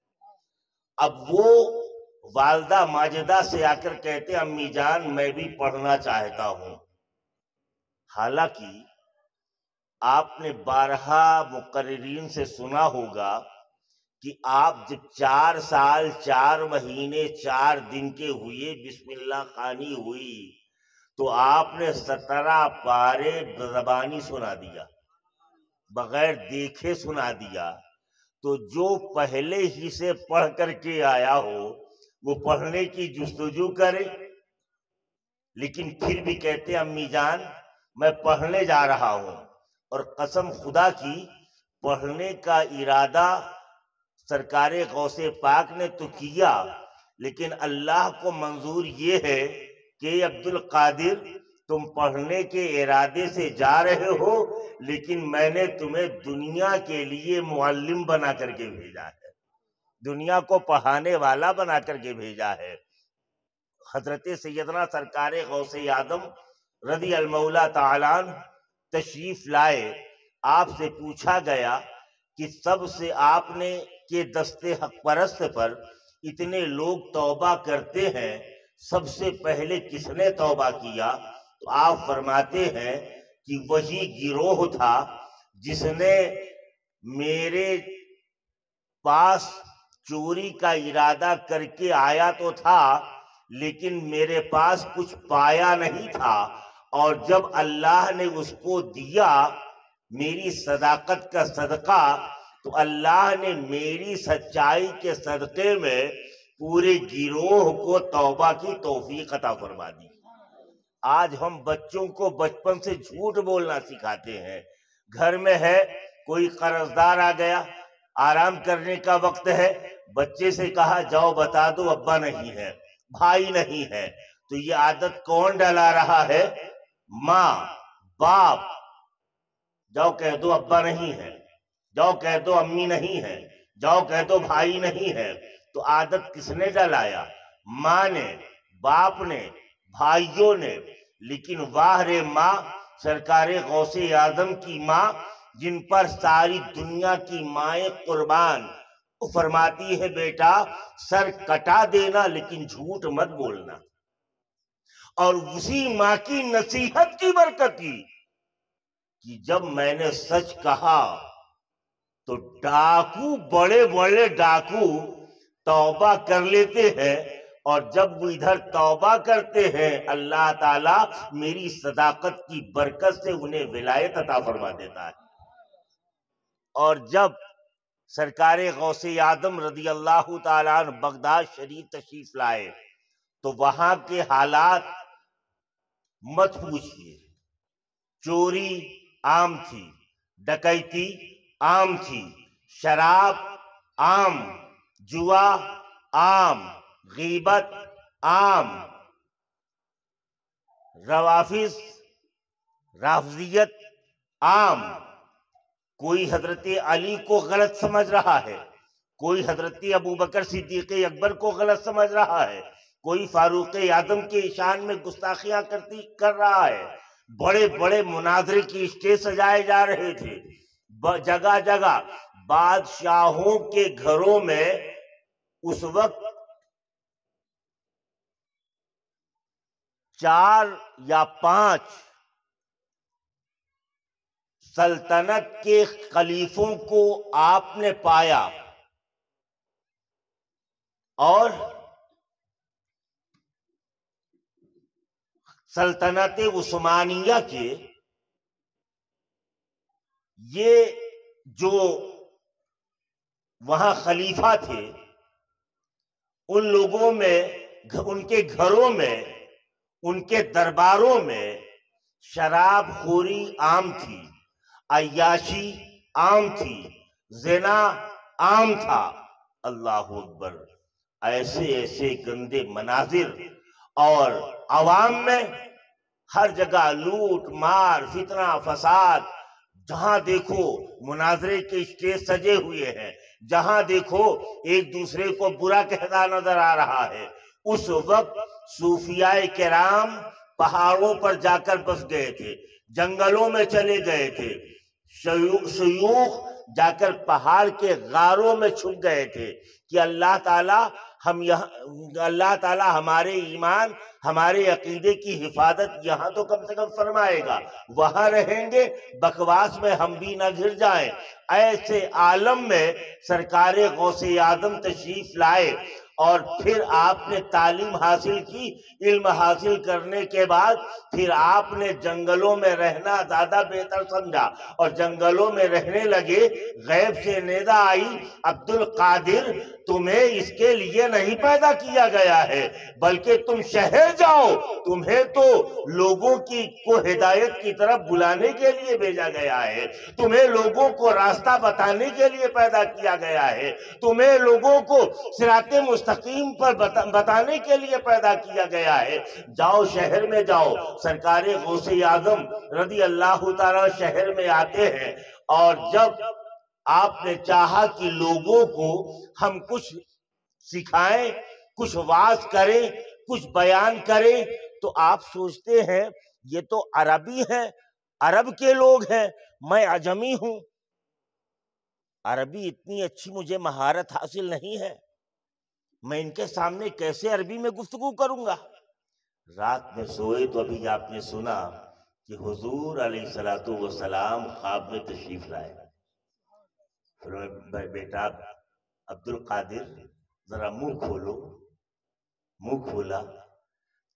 اب وہ والدہ ماجدہ سے آ کر کہتے، امی جان میں بھی پڑھنا چاہتا ہوں۔ حالانکہ آپ نے بارہا مقررین سے سنا ہوگا کہ آپ جب 4 سال 4 مہینے 4 دن کے ہوئے، بسم اللہ خوانی ہوئی تو آپ نے 17 پارے زبانی سنا دیا، بغیر دیکھے سنا دیا۔ تو جو پہلے ہی سے پڑھ کر کے آیا ہو وہ پڑھنے کی جستجو کرے، لیکن پھر بھی کہتے امی جان میں پڑھنے جا رہا ہوں، اور قسم خدا کی پڑھنے کا ارادہ سرکار غوث پاک نے تو کیا، لیکن اللہ کو منظور یہ ہے کہ عبد القادر تم پڑھنے کے ارادے سے جا رہے ہو، لیکن میں نے تمہیں دنیا کے لیے معلم بنا کر کے بھیجا ہے، دنیا کو پڑھانے والا بنا کر کے بھیجا ہے۔ حضرت سیدنا سرکار غوث اعظم رضی المولا تعالی عنہ تشریف لائے۔ آپ سے پوچھا گیا کہ سب سے آپ نے کہ دست حق پرست پر اتنے لوگ توبہ کرتے ہیں، سب سے پہلے کس نے توبہ کیا؟ تو آپ فرماتے ہیں کہ وہی گروہ تھا جس نے میرے پاس چوری کا ارادہ کر کے آیا تو تھا، لیکن میرے پاس کچھ پایا نہیں تھا، اور جب اللہ نے اس کو دیا میری صداقت کا صدقہ تو اللہ نے میری سچائی کے صدقے میں پورے گروہ کو توبہ کی توفیق عطا فرما دی۔ آج ہم بچوں کو بچپن سے جھوٹ بولنا سکھاتے ہیں۔ گھر میں ہے کوئی قرض دار آ گیا، آرام کرنے کا وقت ہے، بچے سے کہا جاؤ بتا دو ابا نہیں ہے، بھائی نہیں ہے، تو یہ عادت کون ڈلا رہا ہے؟ ماں باپ۔ جاؤ کہہ دو ابا نہیں ہے، جاؤ کہہ دو امی نہیں ہے، جاؤ کہہ دو بھائی نہیں ہے۔ تو عادت کس نے ڈلایا؟ ماں نے، باپ نے، بھائیوں نے۔ لیکن واہ رے ماں، سرکار غوث اعظم کی ماں جن پر ساری دنیا کی مائیں قربان، فرماتی ہے بیٹا سر کٹا دینا لیکن جھوٹ مت بولنا۔ اور اسی ماں کی نصیحت کی برکت کی کہ جب میں نے سچ کہا تو ڈاکو، بڑے بڑے ڈاکو توبہ کر لیتے ہیں، اور جب وہ ادھر توبہ کرتے ہیں اللہ تعالیٰ میری صداقت کی برکت سے انہیں ولایت عطا فرما دیتا ہے۔ اور جب سرکار غوث اعظم رضی اللہ تعالیٰ عنہ بغداد شریف تشریف لائے تو وہاں کے حالات مت پوچھئے۔ چوری عام تھی، ڈکیتی عام تھی، شراب عام، جوا عام، غیبت عام، روافظ رافضیت عام، کوئی حضرت علی کو غلط سمجھ رہا ہے، کوئی حضرت ابوبکر صدیق اکبر کو غلط سمجھ رہا ہے، کوئی فاروق اعظم کے شان میں گستاخیاں کر رہا ہے، بڑے بڑے مناظرے کی اسٹیج سجائے جا رہے تھے، جگہ جگہ بادشاہوں کے گھروں میں اس وقت 4 یا 5 سلطنت کے خلیفوں کو آپ نے پایا، اور سلطنت عثمانیہ کے یہ جو وہاں خلیفہ تھے، ان لوگوں میں، ان کے گھروں میں، ان کے درباروں میں شراب خوری عام تھی، عیاشی عام تھی، زنا عام تھا۔ اللہ اکبر! ایسے ایسے گندے مناظر، اور عوام میں ہر جگہ لوٹ مار، فتنہ فساد، جہاں دیکھو مناظرے کے اسٹیج سجے ہوئے ہیں، جہاں دیکھو ایک دوسرے کو برا کہتا نظر آ رہا ہے۔ اس وقت صوفیاء کرام پہاڑوں پر جا کر بس گئے تھے، جنگلوں میں چلے گئے تھے، شیوخ جا کر پہاڑ کے غاروں میں چھپ گئے تھے کہ اللہ تعالیٰ ہمارے ایمان، ہمارے عقیدے کی حفاظت یہاں تو کم سے کم فرمائے گا، وہاں رہیں گے بکواس میں ہم بھی نہ گر جائیں۔ ایسے عالم میں سرکار غوث اعظم تشریف لائے، اور پھر آپ نے تعلیم حاصل کی، علم حاصل کرنے کے بعد پھر آپ نے جنگلوں میں رہنا زیادہ بہتر سمجھا، اور جنگلوں میں رہنے لگے۔ غیب سے ندا آئی، عبد القادر تمہیں اس کے لیے نہیں پیدا کیا گیا ہے، بلکہ تم شہر جاؤ، تمہیں تو لوگوں کو ہدایت کی طرف بلانے کے لیے بھیجا گیا ہے، تمہیں لوگوں کو راستہ بتانے کے لیے پیدا کیا گیا ہے، تمہیں لوگوں کو صراط مستقیم پر بتانے کے لیے پیدا کیا گیا ہے، جاؤ شہر میں جاؤ۔ سرکار غوث اعظم رضی اللہ تعالی شہر میں آتے ہیں، اور جب آپ نے چاہا کہ لوگوں کو ہم کچھ سکھائیں، کچھ وعظ کریں، کچھ بیان کریں، تو آپ سوچتے ہیں یہ تو عربی ہیں، عرب کے لوگ ہیں، میں عجمی ہوں، عربی اتنی اچھی مجھے مہارت حاصل نہیں ہے، میں ان کے سامنے کیسے عربی میں گفتگو کروں گا؟ رات میں سوئے تو ابھی آپ نے سنا کہ حضور علیہ السلام خواب میں تشریف لائے۔ پھر بیٹا عبد القادر ذرا منہ کھولو، منہ کھولا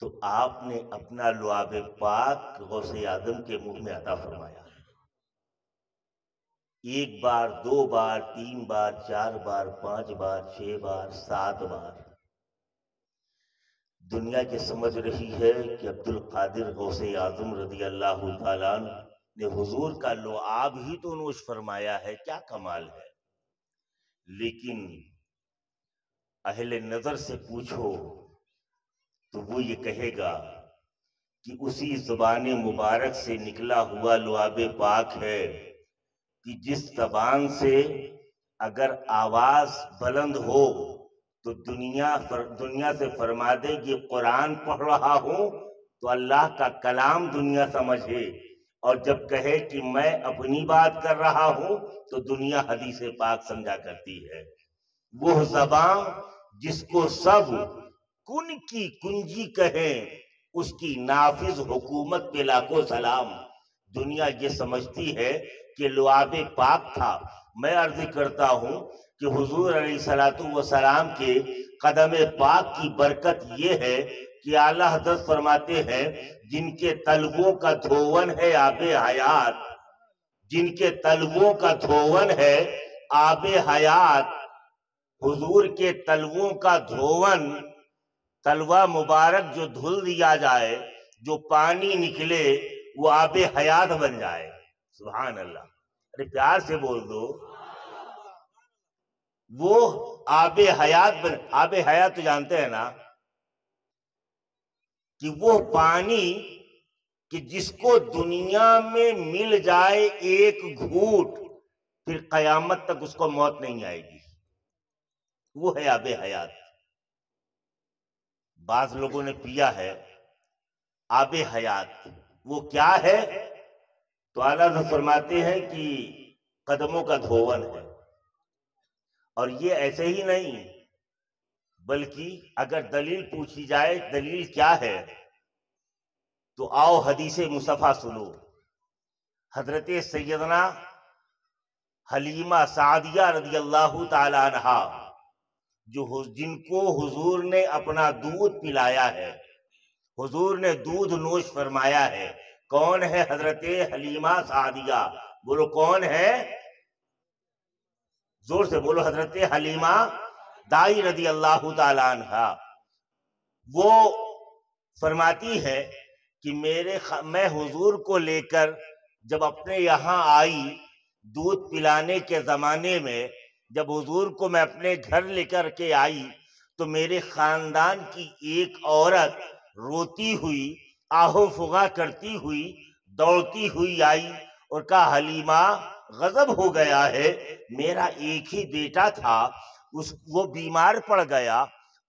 تو آپ نے اپنا لعاب پاک غوث اعظم کے منہ میں عطا فرمایا۔ 1 بار، 2 بار، 3 بار، 4 بار، 5 بار، 6 بار، 7 بار۔ دنیا یہ سمجھ رہی ہے کہ عبد القادر غوث اعظم رضی اللہ تعالیٰ عنہ نے حضور کا لعاب ہی تو نوش فرمایا ہے، کیا کمال ہے۔ لیکن اہل نظر سے پوچھو تو وہ یہ کہے گا کہ اسی زبان مبارک سے نکلا ہوا لعاب پاک ہے کہ جس زبان سے اگر آواز بلند ہو تو دنیا سے فرما دے کہ قرآن پڑھ رہا ہوں تو اللہ کا کلام دنیا سمجھے، اور جب کہے کہ میں اپنی بات کر رہا ہوں تو دنیا حدیث پاک سمجھا کرتی ہے۔ وہ زبان جس کو سب کن کی کنجی کہیں، اس کی نافذ حکومت پہ لاکھوں سلام۔ دنیا یہ سمجھتی ہے کہ لعاب پاک تھا۔ میں عرض کرتا ہوں کہ حضور علیہ السلام کے قدم پاک کی برکت یہ ہے کہ اعلیٰ حضرت فرماتے ہیں جن کے تلووں کا دھون ہے آب حیات، جن کے تلووں کا دھون ہے آب حیات، حضور کے تلووں کا دھون، تلوہ مبارک جو دھل دیا جائے، جو پانی نکلے وہ آب حیات بن جائے۔ سبحان اللہ! ارے پیار سے بول دو۔ وہ آب حیات تو جانتے ہیں نا کہ وہ پانی کہ جس کو دنیا میں مل جائے ایک گھوٹ پھر قیامت تک اس کو موت نہیں آئے گی، وہ ہے آب حیات۔ بعض لوگوں نے پیا ہے آب حیات، وہ کیا ہے؟ تو اعلیٰ حضرت فرماتے ہیں کہ قدموں کا دھون ہے، اور یہ ایسے ہی نہیں بلکہ اگر دلیل پوچھی جائے دلیل کیا ہے تو آؤ حدیث مصطفیٰ سنو۔ حضرت سیدنا حلیمہ سعدیہ رضی اللہ تعالی عنہا جن کو حضور نے اپنا دودھ پلایا ہے، حضور نے دودھ نوش فرمایا ہے، کون ہے حضرت حلیمہ سعدیہ؟ بولو کون ہے؟ زور سے بولو، حضرت حلیمہ دائی رضی اللہ تعالی عنہا۔ وہ فرماتی ہے کہ میں حضور کو لے کر جب اپنے یہاں آئی دودھ پلانے کے زمانے میں، جب حضور کو میں اپنے گھر لے کر کے آئی تو میرے خاندان کی ایک عورت روتی ہوئی آہو فغاں کرتی ہوئی دوڑتی ہوئی آئی اور کہا حلیمہ غضب ہو گیا ہے، میرا ایک ہی بیٹا تھا، وہ بیمار پڑ گیا،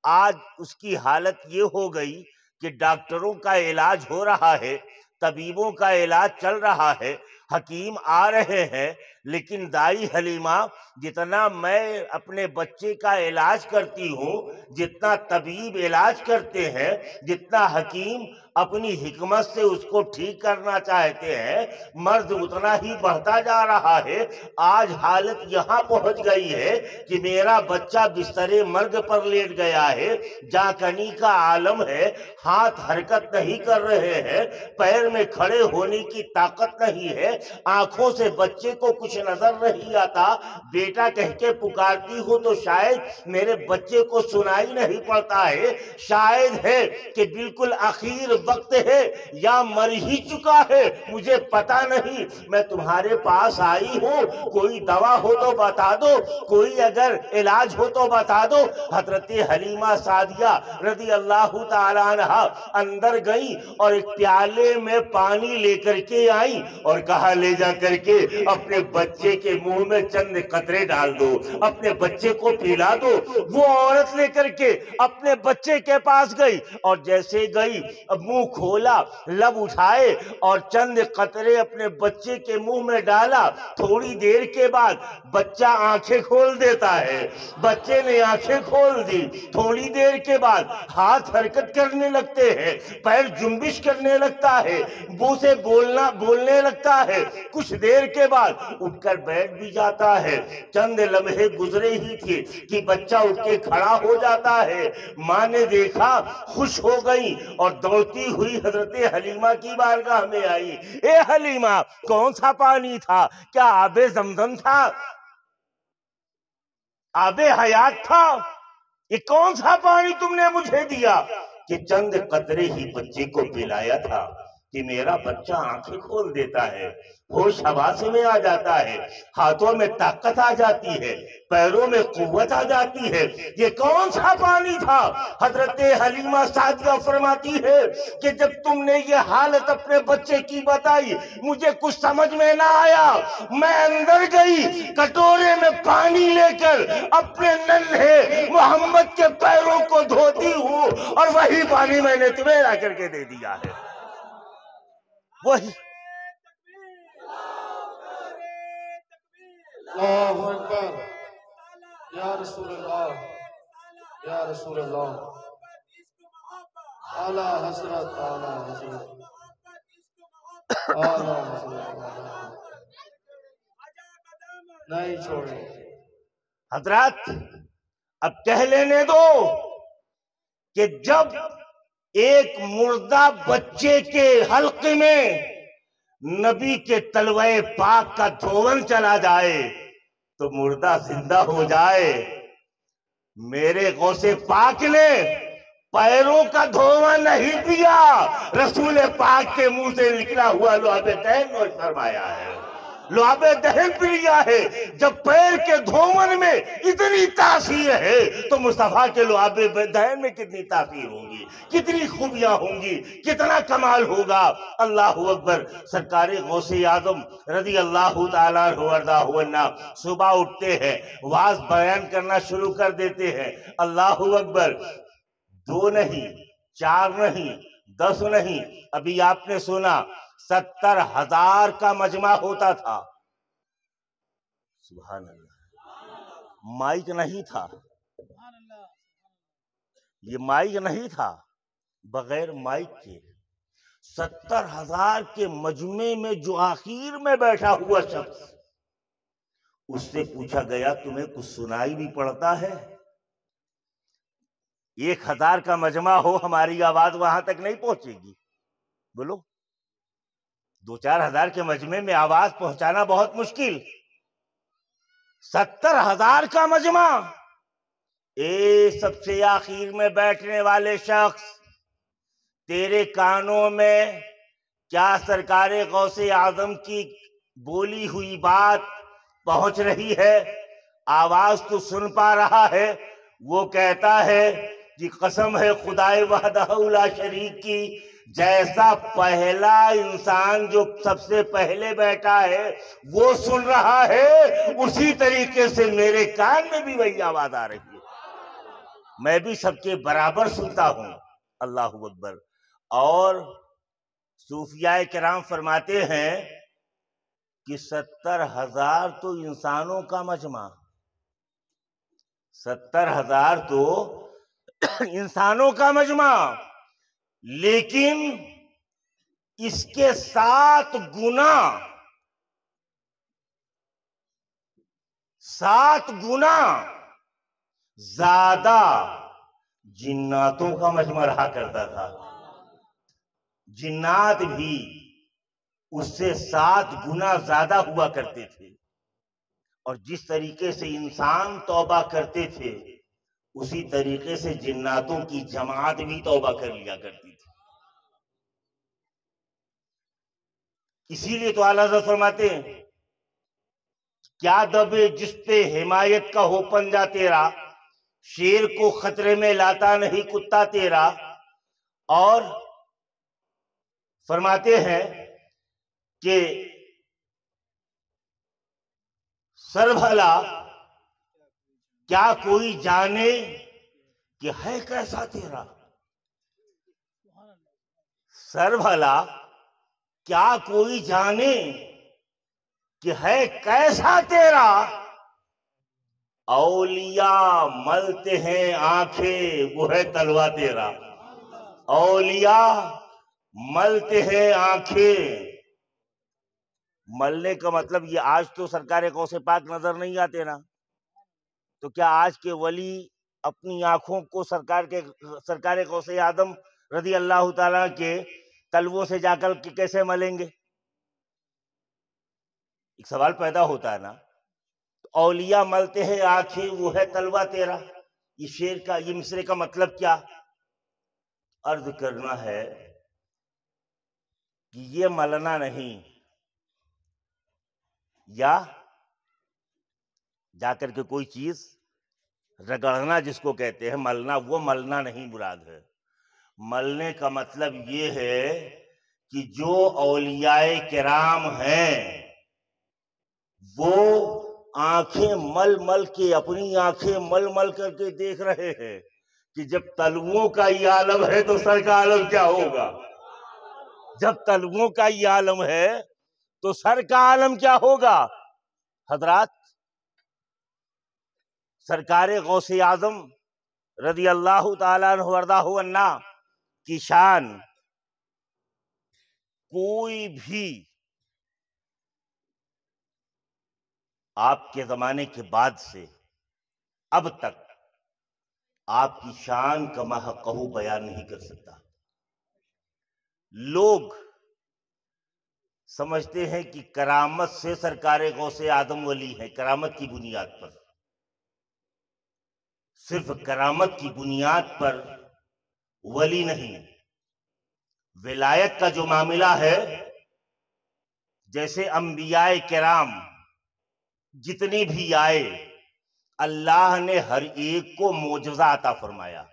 آج اس کی حالت یہ ہو گئی کہ ڈاکٹروں کا علاج ہو رہا ہے، طبیبوں کا علاج چل رہا ہے، حکیم آ رہے ہیں، لیکن دائی حلیمہ جتنا میں اپنے بچے کا علاج کرتی ہوں، جتنا طبیب علاج کرتے ہیں، جتنا حکیم اپنی حکمت سے اس کو ٹھیک کرنا چاہتے ہیں، مرض اتنا ہی بڑھتا جا رہا ہے۔ آج حالت یہاں پہنچ گئی ہے کہ میرا بچہ بستر مرگ پر لیٹ گیا ہے، جاکنی کا عالم ہے، ہاتھ حرکت نہیں کر رہے ہیں، پیر میں کھڑے ہونے کی طاقت نہیں ہے، آنکھوں سے بچے کو کچھ نظر نہیں آتا، بیٹا کہہ کے پکارتی ہو تو شاید میرے بچے کو سنائی نہیں پڑتا ہے، شاید ہے کہ بالکل آخر وقت ہے یا مر ہی چکا ہے، مجھے پتا نہیں، میں تمہارے پاس آئی ہوں، کوئی دوا ہو تو بتا دو، کوئی اگر علاج ہو تو بتا دو۔ حضرت حلیمہ سعدیہ رضی اللہ تعالی عنہا اندر گئی اور ایک پیالے میں پانی لے کر کے آئی اور کہا لے جا کر کے اپنے بچے کے منہ میں چند قطرے ڈال دو، اپنے بچے کو پلا دو۔ وہ عورت لے کر کے اپنے بچے کے پاس گئی اور جیسے گئی منہ کھولا، لب اٹھائے اور چند قطرے اپنے بچے کے منہ میں ڈالا، تھوڑی دیر کے بعد بچہ آنکھیں کھول دیتا ہے، بچے نے آنکھیں کھول دی، تھوڑی دیر کے بعد ہاتھ حرکت کرنے لگتے ہیں، پیر جنبش کرنے لگتا ہے، منہ سے بولنے لگتا ہے، کچھ دیر کے بعد اٹھ کر بیٹھ بھی جاتا ہے۔ چند لمحے گزرے ہی تھے کہ بچہ اٹھ کے کھڑا ہو جاتا ہے، ماں نے دیکھا، خوش ہو گئی اور دوڑتی ہوئی حضرت حلیمہ کی بارگاہ میں آئی۔ اے حلیمہ، کون سا پانی تھا؟ کیا آب زمزم تھا؟ آب حیات تھا؟ یہ کون سا پانی تم نے مجھے دیا؟ کہ چند قطرے ہی بچے کو پلایا تھا کہ میرا بچہ آنکھیں کھول دیتا ہے، ہوش حواس میں آ جاتا ہے، ہاتھوں میں طاقت آ جاتی ہے، پیروں میں قوت آ جاتی ہے۔ یہ کون سا پانی تھا؟ حضرت حلیمہ سعدیہ فرماتی ہے کہ جب تم نے یہ حالت اپنے بچے کی بتائی مجھے کچھ سمجھ میں نہ آیا، میں اندر گئی، کٹورے میں پانی لے کر اپنے ننھے محمد کے پیروں کو دھوتی ہوں اور وہی پانی میں نے تمہیں لا کر کے دے دیا ہے۔ وہی اللہ اکبر، یا رسول اللہ، یا رسول اللہ، اعلی حضرت، اعلی حضرت، اعلی حضرت، نہیں چھوڑیں۔ حضرات اب کہہ لینے دو کہ جب ایک مردہ بچے کے حلقے میں نبی کے تلوہ پاک کا دھون چلا جائے تو مردہ زندہ ہو جائے۔ میرے غوث پاک نے پیروں کا دھون نہیں پیا، رسول پاک کے منہ سے نکلا ہوا لعاب طین نوش فرمایا ہے۔ لعاب دہن پی لیا ہے. جب پیر کے دھومن میں اتنی تاثیر ہے تو مصطفیٰ کے لعاب دہن میں کتنی تاثیر ہوگی, کتنی خوبیاں ہوں گی, کتنا کمال ہوگا. اللہ اکبر. سرکار غوث اعظم رضی اللہ تعالیٰ عنہ صبح اٹھتے ہیں, واز بیان کرنا شروع کر دیتے ہیں. اللہ اکبر. 2 نہیں, 4 نہیں, 10 نہیں, ابھی آپ نے سنا 70,000 کا مجمع ہوتا تھا. سبحان اللہ. مائک نہیں تھا, یہ مائک نہیں تھا, بغیر مائک کے 70,000 کے مجمع میں جو آخر میں بیٹھا ہوا شخص, اس سے پوچھا گیا تمہیں کچھ سنائی بھی پڑتا ہے؟ 1,000 کا مجمع ہو, ہماری آواز وہاں تک نہیں پہنچے گی. بولو, 2-4 ہزار کے مجمع میں آواز پہنچانا بہت مشکل. 70,000 کا مجمع, سب سے آخر میں بیٹھنے والے شخص, تیرے کانوں میں کیا سرکار غوث اعظم کی بولی ہوئی بات پہنچ رہی ہے؟ آواز تو سن پا رہا ہے. وہ کہتا ہے کہ قسم ہے خدائے وحدہ لا شریک کی, جیسا پہلا انسان جو سب سے پہلے بیٹھا ہے وہ سن رہا ہے, اسی طریقے سے میرے کان میں بھی وہی آواز آ رہی ہے. میں بھی سب کے برابر سنتا ہوں. اللہ اکبر. اور صوفیاء کرام فرماتے ہیں کہ 70,000 تو انسانوں کا مجمع, 70,000 تو انسانوں کا مجمع, لیکن اس کے 7 گنا زیادہ جناتوں کا مجمع رہا کرتا تھا. جنات بھی اس سے 7 گنا زیادہ ہوا کرتے تھے. اور جس طریقے سے انسان توبہ کرتے تھے اسی طریقے سے جناتوں کی جماعت بھی توبہ کر لیا کرتی تھی. اسی لیے تو اعلیٰ حضرت فرماتے ہیں کیا دبے جس پہ حمایت کا ہو پنجہ تیرا, شیر کو خطرے میں لاتا نہیں کتا تیرا. اور فرماتے ہیں کہ سر بھلا کیا کوئی جانے کہ ہے کیسا تیرا, سر بھلا کیا کوئی جانے کہ ہے کیسا تیرا. اولیاء ملتے ہیں آنکھیں وہ ہے تلوا تیرا, اولیاء ملتے ہیں آنکھیں. ملنے کا مطلب یہ آج تو سرکار غوث پاک نظر نہیں آتے نا, تو کیا آج کے ولی اپنی آنکھوں کو سرکار غوث اعظم رضی اللہ تعالیٰ کے تلووں سے جا کر کیسے ملیں گے؟ ایک سوال پیدا ہوتا ہے نا. اولیاء ملتے ہیں آنکھیں وہ ہے تلوا تیرا, یہ مصرے کا مطلب کیا؟ عرض کرنا ہے کہ یہ ملنا نہیں, یا جا کر کے کوئی چیز رگڑنا جس کو کہتے ہیں ملنا, وہ ملنا نہیں مراد ہے. ملنے کا مطلب یہ ہے کہ جو اولیاء کرام ہیں وہ آنکھیں مل کے, اپنی آنکھیں مل کر کے دیکھ رہے ہیں کہ جب تلووں کا یہ عالم ہے تو سر کا عالم کیا ہوگا. جب تلووں کا یہ عالم ہے تو سر کا عالم کیا ہوگا. حضرات, سرکار غوث اعظم رضی اللہ تعالیٰ عنہ وارضاہ عنہ کی شان کوئی بھی آپ کے زمانے کے بعد سے اب تک آپ کی شان کا محقہ بیان نہیں کر سکتا. لوگ سمجھتے ہیں کہ کرامت سے سرکار غوث اعظم ولی ہے, کرامت کی بنیاد پر, صرف کرامت کی بنیاد پر ولی نہیں. ولایت کا جو معاملہ ہے جیسے انبیاء کرام جتنے بھی آئے اللہ نے ہر ایک کو معجزہ عطا فرمایا.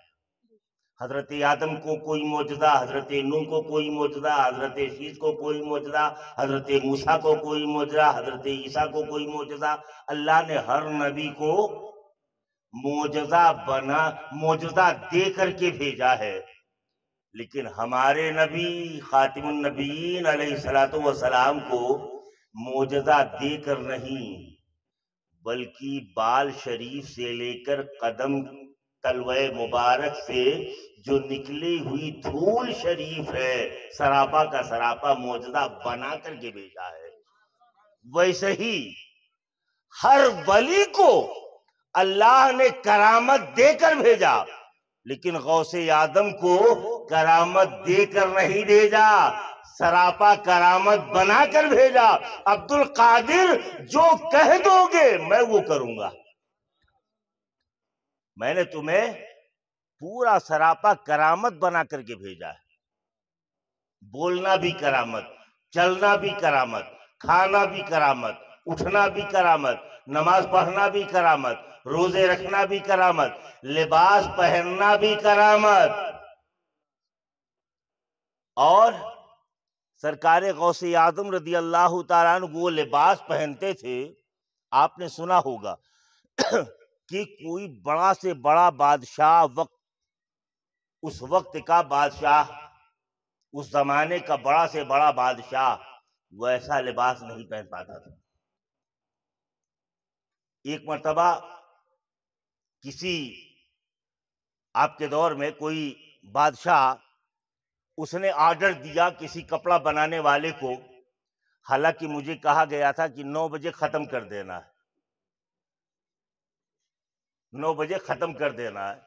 حضرت آدم کو کوئی معجزہ، حضرت نوح کو کوئی معجزہ، حضرت شیس کو کوئی معجزہ، حضرت موسیٰ کو کوئی معجزہ، حضرت عیسیٰ کو کوئی معجزہ. اللہ نے ہر نبی کو معجزہ دے کر کے بھیجا ہے. لیکن ہمارے نبی خاتم النبیین علیہ الصلوۃ والسلام کو معجزہ دے کر نہیں، بلکہ بال شریف سے لے کر قدم تلوے مبارک سے جو نکلی ہوئی دھول شریف ہے، سراپا کا سراپا معجزہ بنا کر کے بھیجا ہے. ویسے ہی ہر ولی کو اللہ نے کرامت دے کر بھیجا، لیکن غوث اعظم کو کرامت دے کر نہیں بھیجا، سراپا کرامت بنا کر بھیجا. عبد القادر جو کہہ دو گے میں وہ کروں گا. میں نے تمہیں پورا سراپا کرامت بنا کر کے بھیجا ہے. بولنا بھی کرامت، چلنا بھی کرامت، کھانا بھی کرامت، اٹھنا بھی کرامت، نماز پڑھنا بھی کرامت، روزے رکھنا بھی کرامت، لباس پہننا بھی کرامت. اور سرکار غوث اعظم رضی اللہ تعالیٰ عنہ وہ لباس پہنتے تھے. آپ نے سنا ہوگا کہ کوئی بڑا سے بڑا بادشاہ اس وقت کا بادشاہ، اس زمانے کا بڑا سے بڑا بادشاہ ویسا لباس نہیں پہن پاتا تھا. ایک مرتبہ کسی آپ کے دور میں کوئی بادشاہ، اس نے آرڈر دیا کسی کپڑا بنانے والے کو، حالانکہ مجھے کہا گیا تھا کہ 9 بجے ختم کر دینا ہے، 9 بجے ختم کر دینا ہے.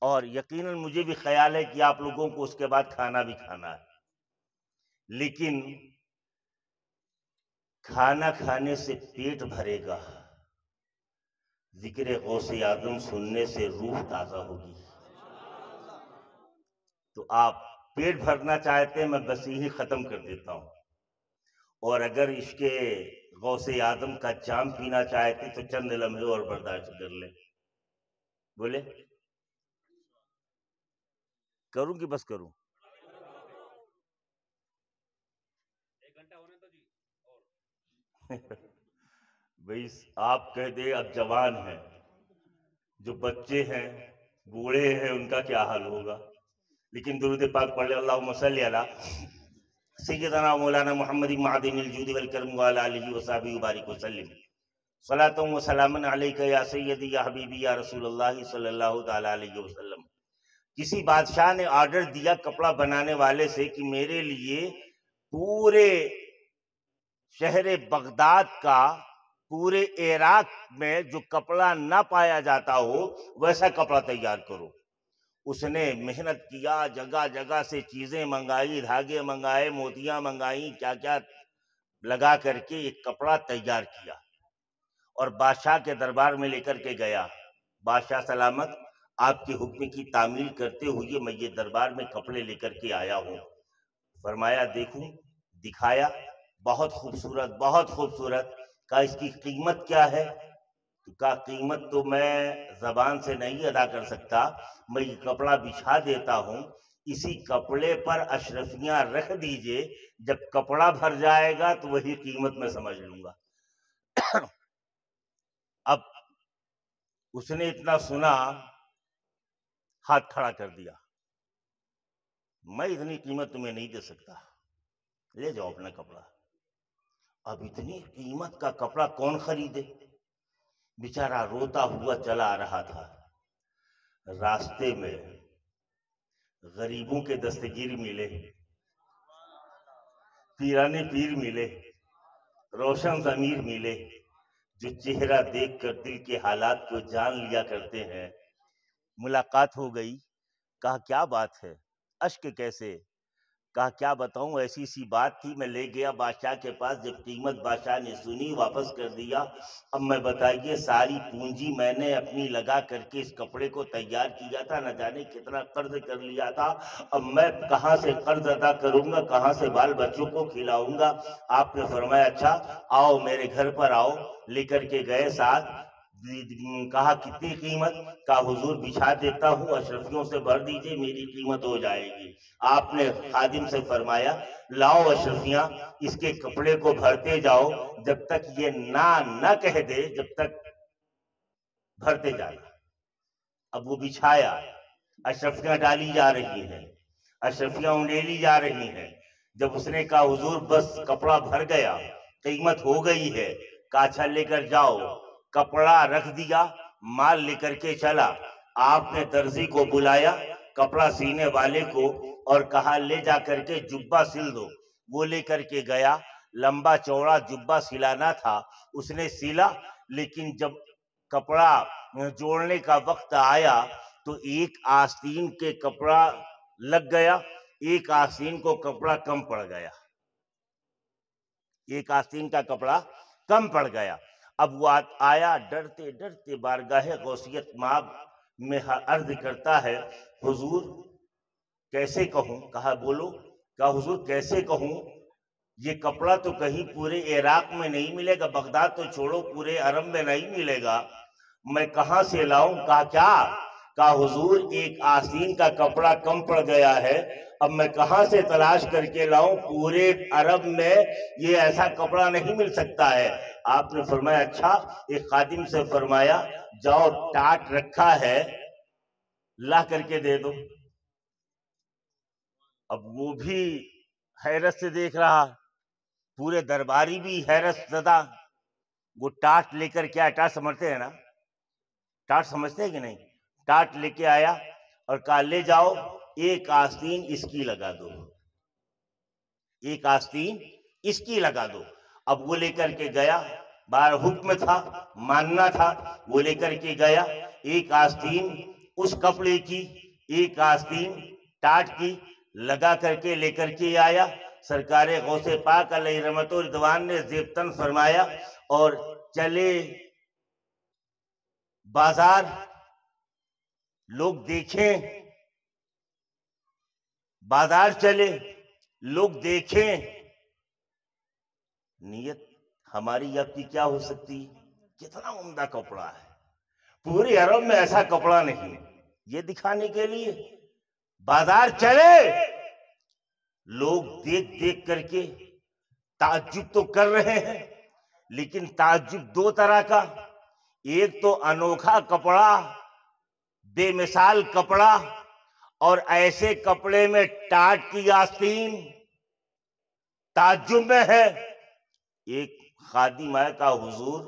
اور یقیناً مجھے بھی خیال ہے کہ آپ لوگوں کو اس کے بعد کھانا بھی کھانا ہے. لیکن کھانا کھانے سے پیٹ بھرے گا، ذکر غوث اعظم سننے سے روح تازہ ہوگی. تو آپ پیٹ بھرنا چاہتے ہیں، میں بس یہی ختم کر دیتا ہوں. اور اگر عشق غوث اعظم کا جام پینا چاہتے تو چند لمحے اور برداشت کر لیں. بولے کروں کہ بس کروں؟ بھئی آپ کہہ دیں اب جوان ہیں، جو بچے ہیں بوڑھے ہیں ان کا کیا حال ہوگا. لیکن درود پاک پڑھ لے، اللہم صلی علی سیدنا مولانا محمد معدن الجود والکرم وعلی آلہ وصحبہ وبارک وسلم. صلاۃ و سلام علیک یا سیدی یا حبیبی یا رسول اللہ صلی اللہ تعالی علیہ وسلم. کسی بادشاہ نے آرڈر دیا کپڑا بنانے والے سے کہ میرے لیے پورے شہر بغداد کا، پورے عراق میں جو کپڑا نہ پایا جاتا ہو ویسا کپڑا تیار کرو. اس نے محنت کیا، جگہ جگہ سے چیزیں منگائی، دھاگے منگائے، موتیاں منگائیں، کیا کیا لگا کر کے ایک کپڑا تیار کیا اور بادشاہ کے دربار میں لے کر کے گیا. بادشاہ سلامت، آپ کے حکم کی تعمیل کرتے ہوئے میں یہ دربار میں کپڑے لے کر کے آیا ہوں. فرمایا دیکھوں، دکھایا، بہت خوبصورت، بہت خوبصورت. کہا اس کی قیمت کیا ہے؟ کہا قیمت تو میں زبان سے نہیں ادا کر سکتا، میں یہ کپڑا بچھا دیتا ہوں، اسی کپڑے پر اشرفیاں رکھ دیجئے، جب کپڑا بھر جائے گا تو وہی قیمت میں سمجھ لوں گا. اب اس نے اتنا سنا، ہاتھ کھڑا کر دیا، میں اتنی قیمت تمہیں نہیں دے سکتا، لے جاؤ اپنا کپڑا. اب اتنی قیمت کا کپڑا کون خریدے؟ بیچارہ روتا ہوا چلا آ رہا تھا. راستے میں غریبوں کے دستگیر ملے، پیرانے پیر ملے، روشن ضمیر ملے، جو چہرہ دیکھ کر دل کے حالات کو جان لیا کرتے ہیں. ملاقات ہو گئی. کہا کیا بات ہے، اشک کیسے؟ کہا کیا بتاؤں، ایسی سی بات تھی، میں لے گیا بادشاہ کے پاس، جب قیمت بادشاہ نے سنی واپس کر دیا۔ اب میں بتائیے ساری پونجی میں نے اپنی لگا کر کے اس کپڑے کو تیار کیا تھا، نہ جانے کتنا قرض کر لیا تھا، اب میں کہاں سے قرض ادا کروں گا، کہاں سے بال بچوں کو کھلاؤں گا؟ آپ نے فرمایا اچھا آؤ میرے گھر پر آؤ، لے کر کے گئے ساتھ۔ کہا کتنی قیمت؟ کہا حضور بچھا دیتا ہوں، اشرفیوں سے بھر دیجئے، میری قیمت ہو جائے گی۔ آپ نے خادم سے فرمایا لاؤ اشرفیاں، اس کے کپڑے کو بھرتے جاؤ، جب تک یہ نہ کہہ دے جب تک بھرتے جانا۔ اب وہ بچھایا، اشرفیاں ڈالی جا رہی ہیں، اشرفیاں انڈیلی جا رہی ہیں۔ جب اس نے کہا حضور بس کپڑا بھر گیا، قیمت ہو گئی ہے، کہا اچھا لے کر جاؤ۔ کپڑا رکھ دیا، مال لے کر کے چلا۔ آپ نے درزی کو بلایا، کپڑا سینے والے کو، اور کہا لے جا کر کے جبہ سل دو۔ وہ لے کر کے گیا، لمبا چوڑا جبہ سلانا تھا، اس نے سلا، لیکن جب کپڑا جوڑنے کا وقت آیا تو ایک آستین کے کپڑا لگ گیا، ایک آستین کو کپڑا کم پڑ گیا، ایک آستین کا کپڑا کم پڑ گیا۔ اب وہ آیا ڈرتے ڈرتے بارگاہ غوثیت مآب میں عرض کرتا ہے حضور کیسے کہوں؟ کہا بولو۔ کہا حضور کیسے کہوں، یہ کپڑا تو کہیں پورے عراق میں نہیں ملے گا، بغداد تو چھوڑو پورے عرب میں نہیں ملے گا، میں کہاں سے لاؤں؟ کہا کیا؟ کہا حضور ایک آستین کا کپڑا کم پڑ گیا ہے، اب میں کہاں سے تلاش کر کے لاؤں، پورے عرب میں یہ ایسا کپڑا نہیں مل سکتا ہے۔ آپ نے فرمایا اچھا، ایک خادم سے فرمایا جاؤ ٹاٹ رکھا ہے لا کر کے دے دو۔ اب وہ بھی حیرت سے دیکھ رہا، پورے درباری بھی حیرت زدہ۔ وہ ٹاٹ لے کر کے آیا، ٹاٹ سمجھتے ہیں نا، ٹاٹ سمجھتے ہیں کہ نہیں؟ ٹاٹ لے کے آیا اور کہا لے جاؤ ایک آستین اس کی لگا دو، ایک آستین اس کی لگا دو۔ اب وہ لے کر کے گیا، بار حکم تھا ماننا تھا، وہ لے کر کے گیا، ایک آستین اس کپڑے کی، ایک آستین ٹاٹ کی لگا کر کے لے کر کے آیا۔ سرکار غوث پاک علیہ رحمت و رضوان نے زیبتن فرمایا اور چلے بازار، لوگ دیکھیں، بازار چلے لوگ دیکھیں، نیت ہماری آپ کی کیا ہو سکتی؟ کتنا عمدہ کپڑا ہے، پوری عرب میں ایسا کپڑا نہیں، یہ دکھانے کے لیے بازار چلے، لوگ دیکھ دیکھ کر کے تعجب تو کر رہے ہیں، لیکن تعجب دو طرح کا، ایک تو انوکھا کپڑا، بے مثال کپڑا، اور ایسے کپڑے میں ٹاٹ کی آستین، تعجب میں ہے۔ ایک خادم آیا، کہا حضور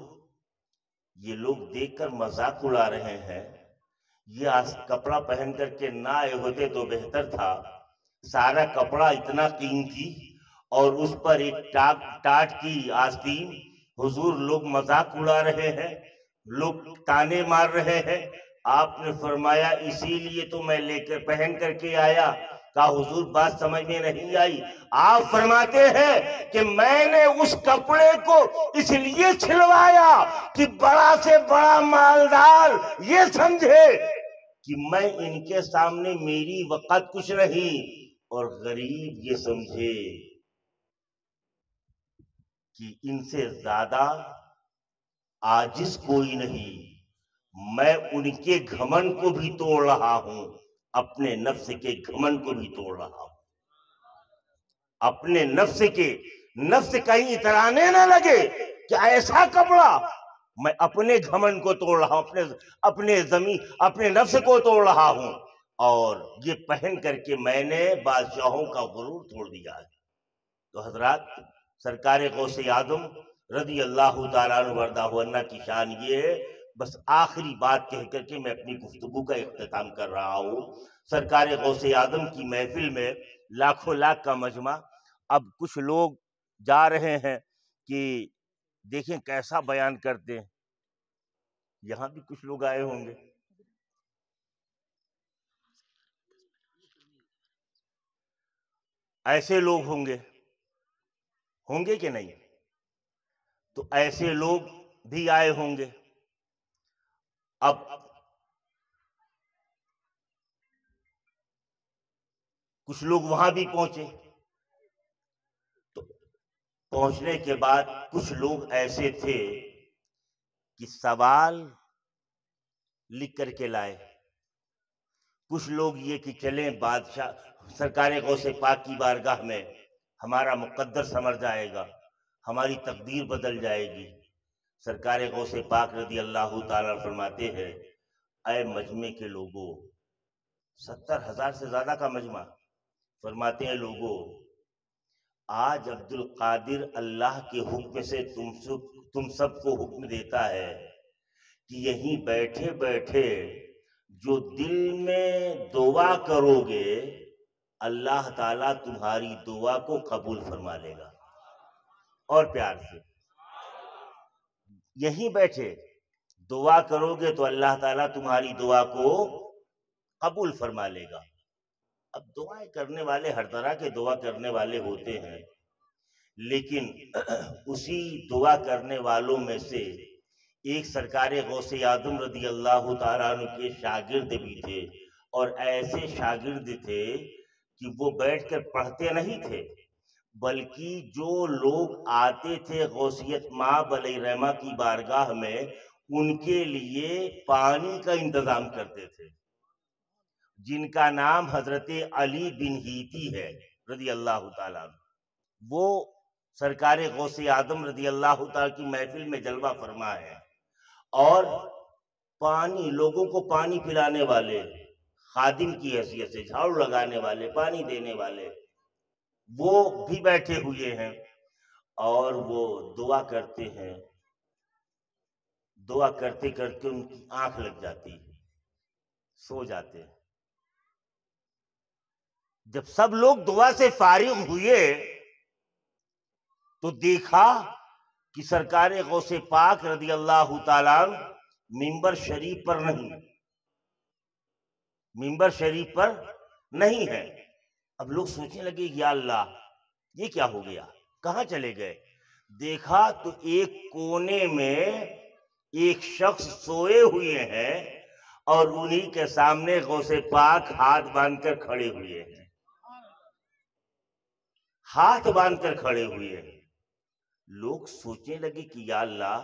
یہ لوگ دیکھ کر مذاق اڑا رہے ہیں، یہ کپڑا پہن کر کے نہ آئے ہوتے تو بہتر تھا، سارا کپڑا اتنا قیمتی اور اس پر ایک ٹاٹ کی آستین، حضور لوگ مذاق اڑا رہے ہیں، لوگ تانے مار رہے ہیں۔ آپ نے فرمایا اسی لیے تو میں لے کر پہن کر کے آیا۔ کہا حضور بات سمجھ میں نہیں آئی۔ آپ فرماتے ہیں کہ میں نے اس کپڑے کو اس لیے چھلوایا کہ بڑا سے بڑا مالدار یہ سمجھے کہ میں ان کے سامنے میری وقت کچھ نہیں، اور غریب یہ سمجھے کہ ان سے زیادہ عاجز کوئی نہیں۔ میں ان کے گھمنڈ کو بھی توڑ رہا ہوں، اپنے نفس کے گھمنڈ کو بھی توڑ رہا ہوں، اپنے نفس کہیں اترانے نہ لگے کہ ایسا کپڑا، میں اپنے گھمنڈ کو توڑ رہا ہوں، اپنے نفس کو توڑ رہا ہوں، اور یہ پہن کر کے میں نے بادشاہوں کا غرور توڑ دیا ہے۔ تو حضرات سرکار غوث اعظم رضی اللہ تعالیٰ عنہ وارضہ عنہ کی شان یہ ہے۔ بس آخری بات کہہ کر کے میں اپنی گفتگو کا اختتام کر رہا ہوں۔ سرکار غوث اعظم کی محفل میں لاکھوں لاکھ کا مجمع، اب کچھ لوگ جا رہے ہیں کہ دیکھیں کیسا بیان کرتے ہیں، یہاں بھی کچھ لوگ آئے ہوں گے، ایسے لوگ ہوں گے کہ نہیں؟ تو ایسے لوگ بھی آئے ہوں گے. اب کچھ لوگ وہاں بھی پہنچے، تو پہنچنے کے بعد کچھ لوگ ایسے تھے کہ سوال لکھ کر کے لائے. کچھ لوگ یہ کہ چلیں بادشاہ سرکار غوث پاک کی بارگاہ میں ہمارا مقدر سمر جائے گا، ہماری تقدیر بدل جائے گی. سرکار غوث پاک رضی اللہ تعالیٰ فرماتے ہیں، اے مجمع کے لوگوں، 70,000 سے زیادہ کا مجمع، فرماتے ہیں لوگوں، آج عبد القادر اللہ کے حکم سے تم سب کو حکم دیتا ہے کہ یہیں بیٹھے بیٹھے جو دل میں دعا کرو گے اللہ تعالیٰ تمہاری دعا کو قبول فرما لے گا. اور پیار سے یہیں بیٹھے دعا کرو گے تو اللہ تعالیٰ تمہاری دعا کو قبول فرما لے گا. اب دعائیں کرنے والے ہر طرح کے دعا کرنے والے ہوتے ہیں، لیکن اسی دعا کرنے والوں میں سے ایک سرکار غوث اعظم رضی اللہ تعالیٰ عنہ کے شاگرد بھی تھے. اور ایسے شاگرد تھے کہ وہ بیٹھ کر پڑھتے نہیں تھے، بلکہ جو لوگ آتے تھے غوثیت مآب علیہ رحمہ کی بارگاہ میں ان کے لیے پانی کا انتظام کرتے تھے، جن کا نام حضرت علی بن ہیتی ہے رضی اللہ تعالیٰ عنہ. وہ سرکار غوث اعظم رضی اللہ تعالیٰ کی محفل میں جلوہ فرما ہے، اور پانی لوگوں کو پانی پلانے والے، خادم کی حیثیت سے جھاڑو لگانے والے، پانی دینے والے، وہ بھی بیٹھے ہوئے ہیں اور وہ دعا کرتے ہیں. دعا کرتے کرتے ان کی آنکھ لگ جاتی، سو جاتے ہیں. جب سب لوگ دعا سے فارغ ہوئے تو دیکھا کہ سرکار غوث پاک رضی اللہ تعالیٰ ممبر شریف پر نہیں ہے. اب لوگ سوچنے لگے یا اللہ یہ کیا ہو گیا، کہاں چلے گئے؟ دیکھا تو ایک کونے میں ایک شخص سوئے ہوئے ہیں اور انہی کے سامنے غوث پاک ہاتھ باندھ کر کھڑے ہوئے ہیں. ہاتھ باندھ کر کھڑے ہوئے ہیں. لوگ سوچنے لگے کہ یا اللہ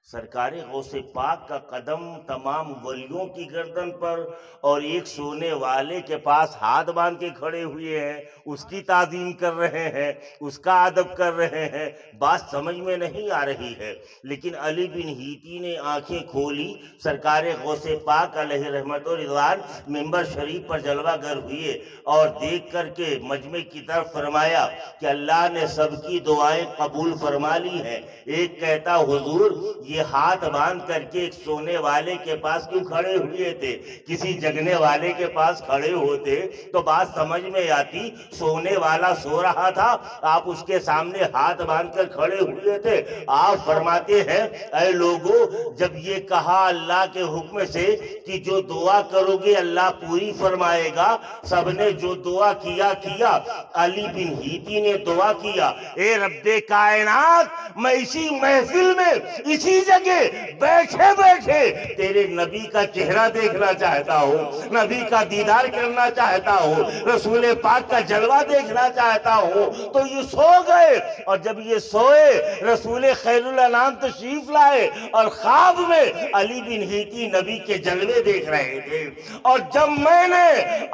سرکار غوث پاک کا قدم تمام ولیوں کی گردن پر، اور ایک سونے والے کے پاس ہاتھ باندھ کے کھڑے ہوئے ہیں، اس کی تعظیم کر رہے ہیں، اس کا ادب کر رہے ہیں. بات سمجھ میں نہیں آ رہی ہے. لیکن علی بن ہیتی نے آنکھیں کھولی، سرکار غوث پاک علیہ رحمت و رضوان ممبر شریف پر جلوہ گر ہوئے، اور دیکھ کر کے مجمع کی طرف فرمایا کہ اللہ نے سب کی دعائیں قبول فرما لی ہیں. ایک کہتا حضور یہ ہاتھ باندھ کر کے ایک سونے والے کے پاس کیوں کھڑے ہوئے تھے؟ کسی جگنے والے کے پاس کھڑے ہوتے تو بات سمجھ میں آتی. سونے والا سو رہا تھا، آپ اس کے سامنے ہاتھ باندھ کر کھڑے ہوئے تھے. آپ فرماتے ہیں اے لوگوں، جب یہ کہا اللہ کے حکم سے کہ جو دعا کرو گے اللہ پوری فرمائے گا، سب نے جو دعا کیا. علی بن ہیتی نے دعا کیا، اے رب کائنات، میں اسی محفل میں اسی جگہ بیٹھے بیٹھے تیرے نبی کا چہرہ دیکھنا چاہتا ہوں، نبی کا دیدار کرنا چاہتا ہوں، رسول پاک کا جلوہ دیکھنا چاہتا ہوں. تو یہ سو گئے، اور جب یہ سوئے رسول خیر الانام تشریف لائے اور خواب میں علی بن ہیتی نبی کے جلوے دیکھ رہے تھے. اور جب میں نے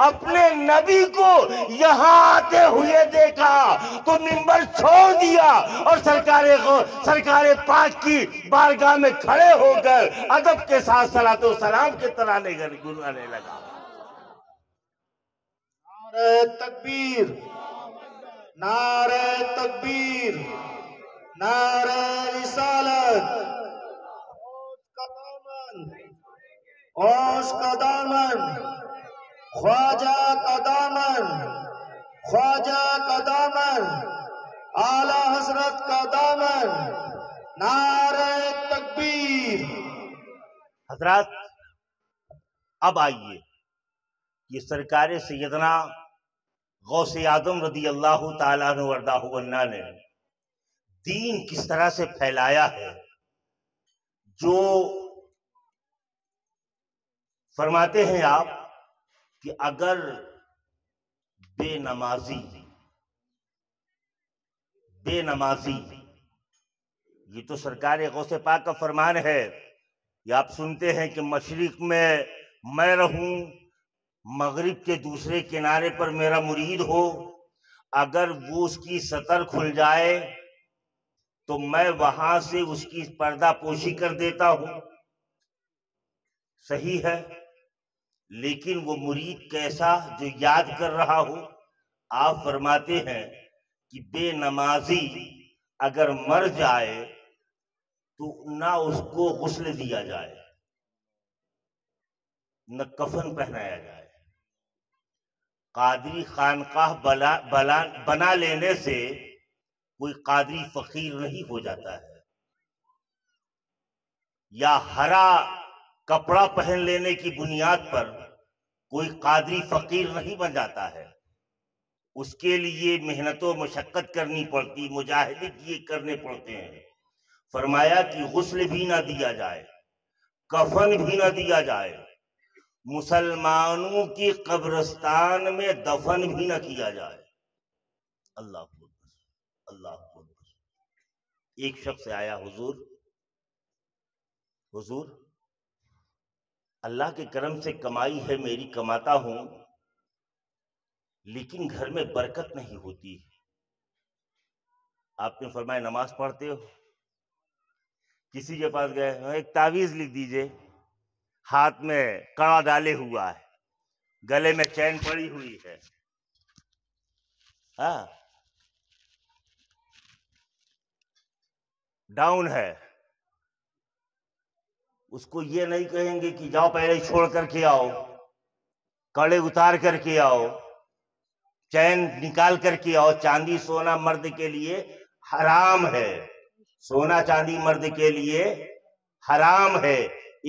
اپنے نبی کو یہاں آتے ہوئے دیکھا تو ممبر چھوڑ دیا اور سرکار پاک کی بارگاہ میں کھڑے ہو کر ادب کے ساتھ صلاۃ و سلام کے ترانے گنگنانے لگا. نعرہ تکبیر، نعرہ تکبیر، نعرہ رسالت. اوس کا دامن، خواجہ کا دامن، خواجہ کا دامن، اعلی حضرت کا دامن. نعرہ تکبیر. حضرات اب آئیے، یہ سرکار سیدنا غوث اعظم رضی اللہ تعالیٰ عنہ وردہ عنہ نے دین کس طرح سے پھیلایا ہے، جو فرماتے ہیں آپ کہ اگر بے نمازی یہ تو سرکار غوث پاک کا فرمان ہے، یہ آپ سنتے ہیں کہ مشرق میں میں رہوں، مغرب کے دوسرے کنارے پر میرا مرید ہو، اگر وہ اس کی سطر کھل جائے تو میں وہاں سے اس کی پردہ پوشی کر دیتا ہوں۔ صحیح ہے، لیکن وہ مرید کیسا جو یاد کر رہا ہو؟ آپ فرماتے ہیں کہ بے نمازی اگر مر جائے تو نہ اس کو غسل دیا جائے، نہ کفن پہنایا جائے۔ قادری خانقاہ بنا لینے سے کوئی قادری فقیر نہیں ہو جاتا ہے، یا ہرا کپڑا پہن لینے کی بنیاد پر کوئی قادری فقیر نہیں بن جاتا ہے۔ اس کے لیے محنت و مشقت کرنی پڑتی، مجاہدے کیے کرنے پڑتے ہیں۔ فرمایا کہ غسل بھی نہ دیا جائے، کفن بھی نہ دیا جائے، مسلمانوں کی قبرستان میں دفن بھی نہ کیا جائے۔ اللہ اکبر، اللہ اکبر۔ ایک شخص آیا، حضور اللہ کے کرم سے کمائی ہے میری، کماتا ہوں، لیکن گھر میں برکت نہیں ہوتی۔ آپ نے فرمایا نماز پڑھتے ہو؟ کسی کے پاس گئے، ایک تعویذ لکھ دیجئے، ہاتھ میں کڑا ڈالے ہوا ہے، گلے میں چین پڑی ہوئی ہے، ڈاؤن ہے، اس کو یہ نہیں کہیں گے کہ جاؤ پہلے چھوڑ کر کے آؤ، کڑے اتار کر کے آؤ، چین نکال کر کے آؤ۔ چاندی سونا مرد کے لیے حرام ہے، سونا چاندی مرد کے لیے حرام ہے۔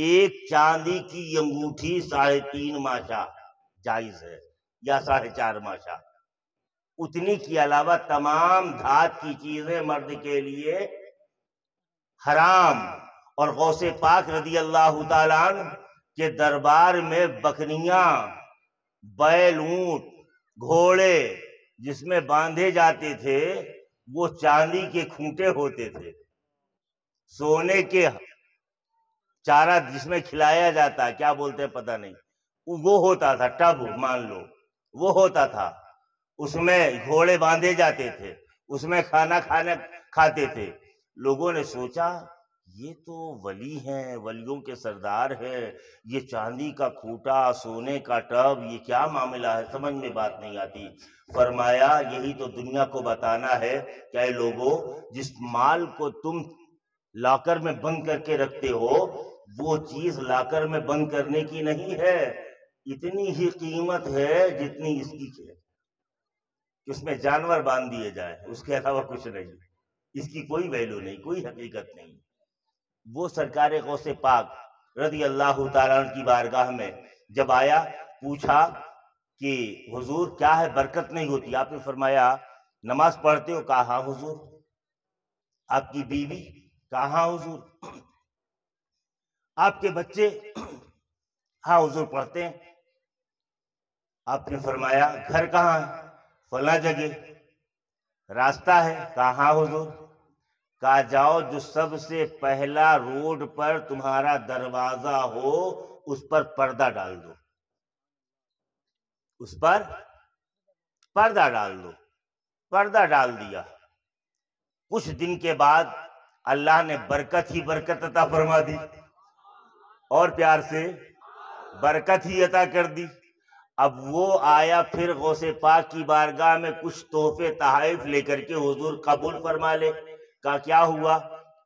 ایک چاندی کی انگوٹھی 3.5 ماشا جائز ہے، یا 4.5 ماشا، اتنی کے علاوہ تمام دھات کی چیزیں مرد کے لیے حرام۔ اور غوث پاک رضی اللہ تعالیٰ عنہ کے دربار میں بکریاں، بیل، اونٹ، گھوڑے جس میں باندھے جاتے تھے وہ چاندی کے کھونٹے ہوتے تھے، سونے کے چارہ جس میں کھلایا جاتا، کیا بولتے ہیں پتہ نہیں، وہ ہوتا تھا، ٹب مان لو وہ ہوتا تھا، اس میں گھوڑے باندھے جاتے تھے، اس میں کھانا کھاتے تھے۔ لوگوں نے سوچا یہ تو ولی ہیں، ولیوں کے سردار ہیں، یہ چاندی کا کھوٹا، سونے کا ٹب، یہ کیا معاملہ ہے؟ سمجھ میں بات نہیں آتی۔ فرمایا یہی تو دنیا کو بتانا ہے کہ اے لوگوں، جس مال کو تم لاکر میں بند کر کے رکھتے ہو وہ چیز لاکر میں بند کرنے کی نہیں ہے، اتنی ہی قیمت ہے جتنی اس کی ہے، اس میں جانور باندھ دیے جائیں، اس کے علاوہ کچھ نہیں، اس کی کوئی ویلو نہیں، کوئی حقیقت نہیں۔ وہ سرکار غوث پاک رضی اللہ تعالیٰ عنہ کی بارگاہ میں جب آیا، پوچھا کہ حضور کیا ہے برکت نہیں ہوتی؟ آپ نے فرمایا نماز پڑھتے ہو؟ کہا ہاں حضور۔ آپ کی بیوی؟ کہا ہاں حضور۔ آپ کے بچے؟ ہاں حضور پڑھتے ہیں۔ آپ نے فرمایا گھر کہاں ہے؟ فلاں جگہ۔ راستہ ہے؟ کہا ہاں حضور۔ کہا جاؤ جو سب سے پہلا روڈ پر تمہارا دروازہ ہو اس پر پردہ ڈال دو، اس پر پردہ ڈال دو۔ پردہ ڈال دیا۔ کچھ دن کے بعد اللہ نے برکت ہی برکت عطا فرما دی، اور پیار سے برکت ہی عطا کر دی۔ اب وہ آیا پھر غوث پاک کی بارگاہ میں کچھ تحفے تحائف لے کر کے، حضور قبول فرما لے۔ کہا کیا ہوا؟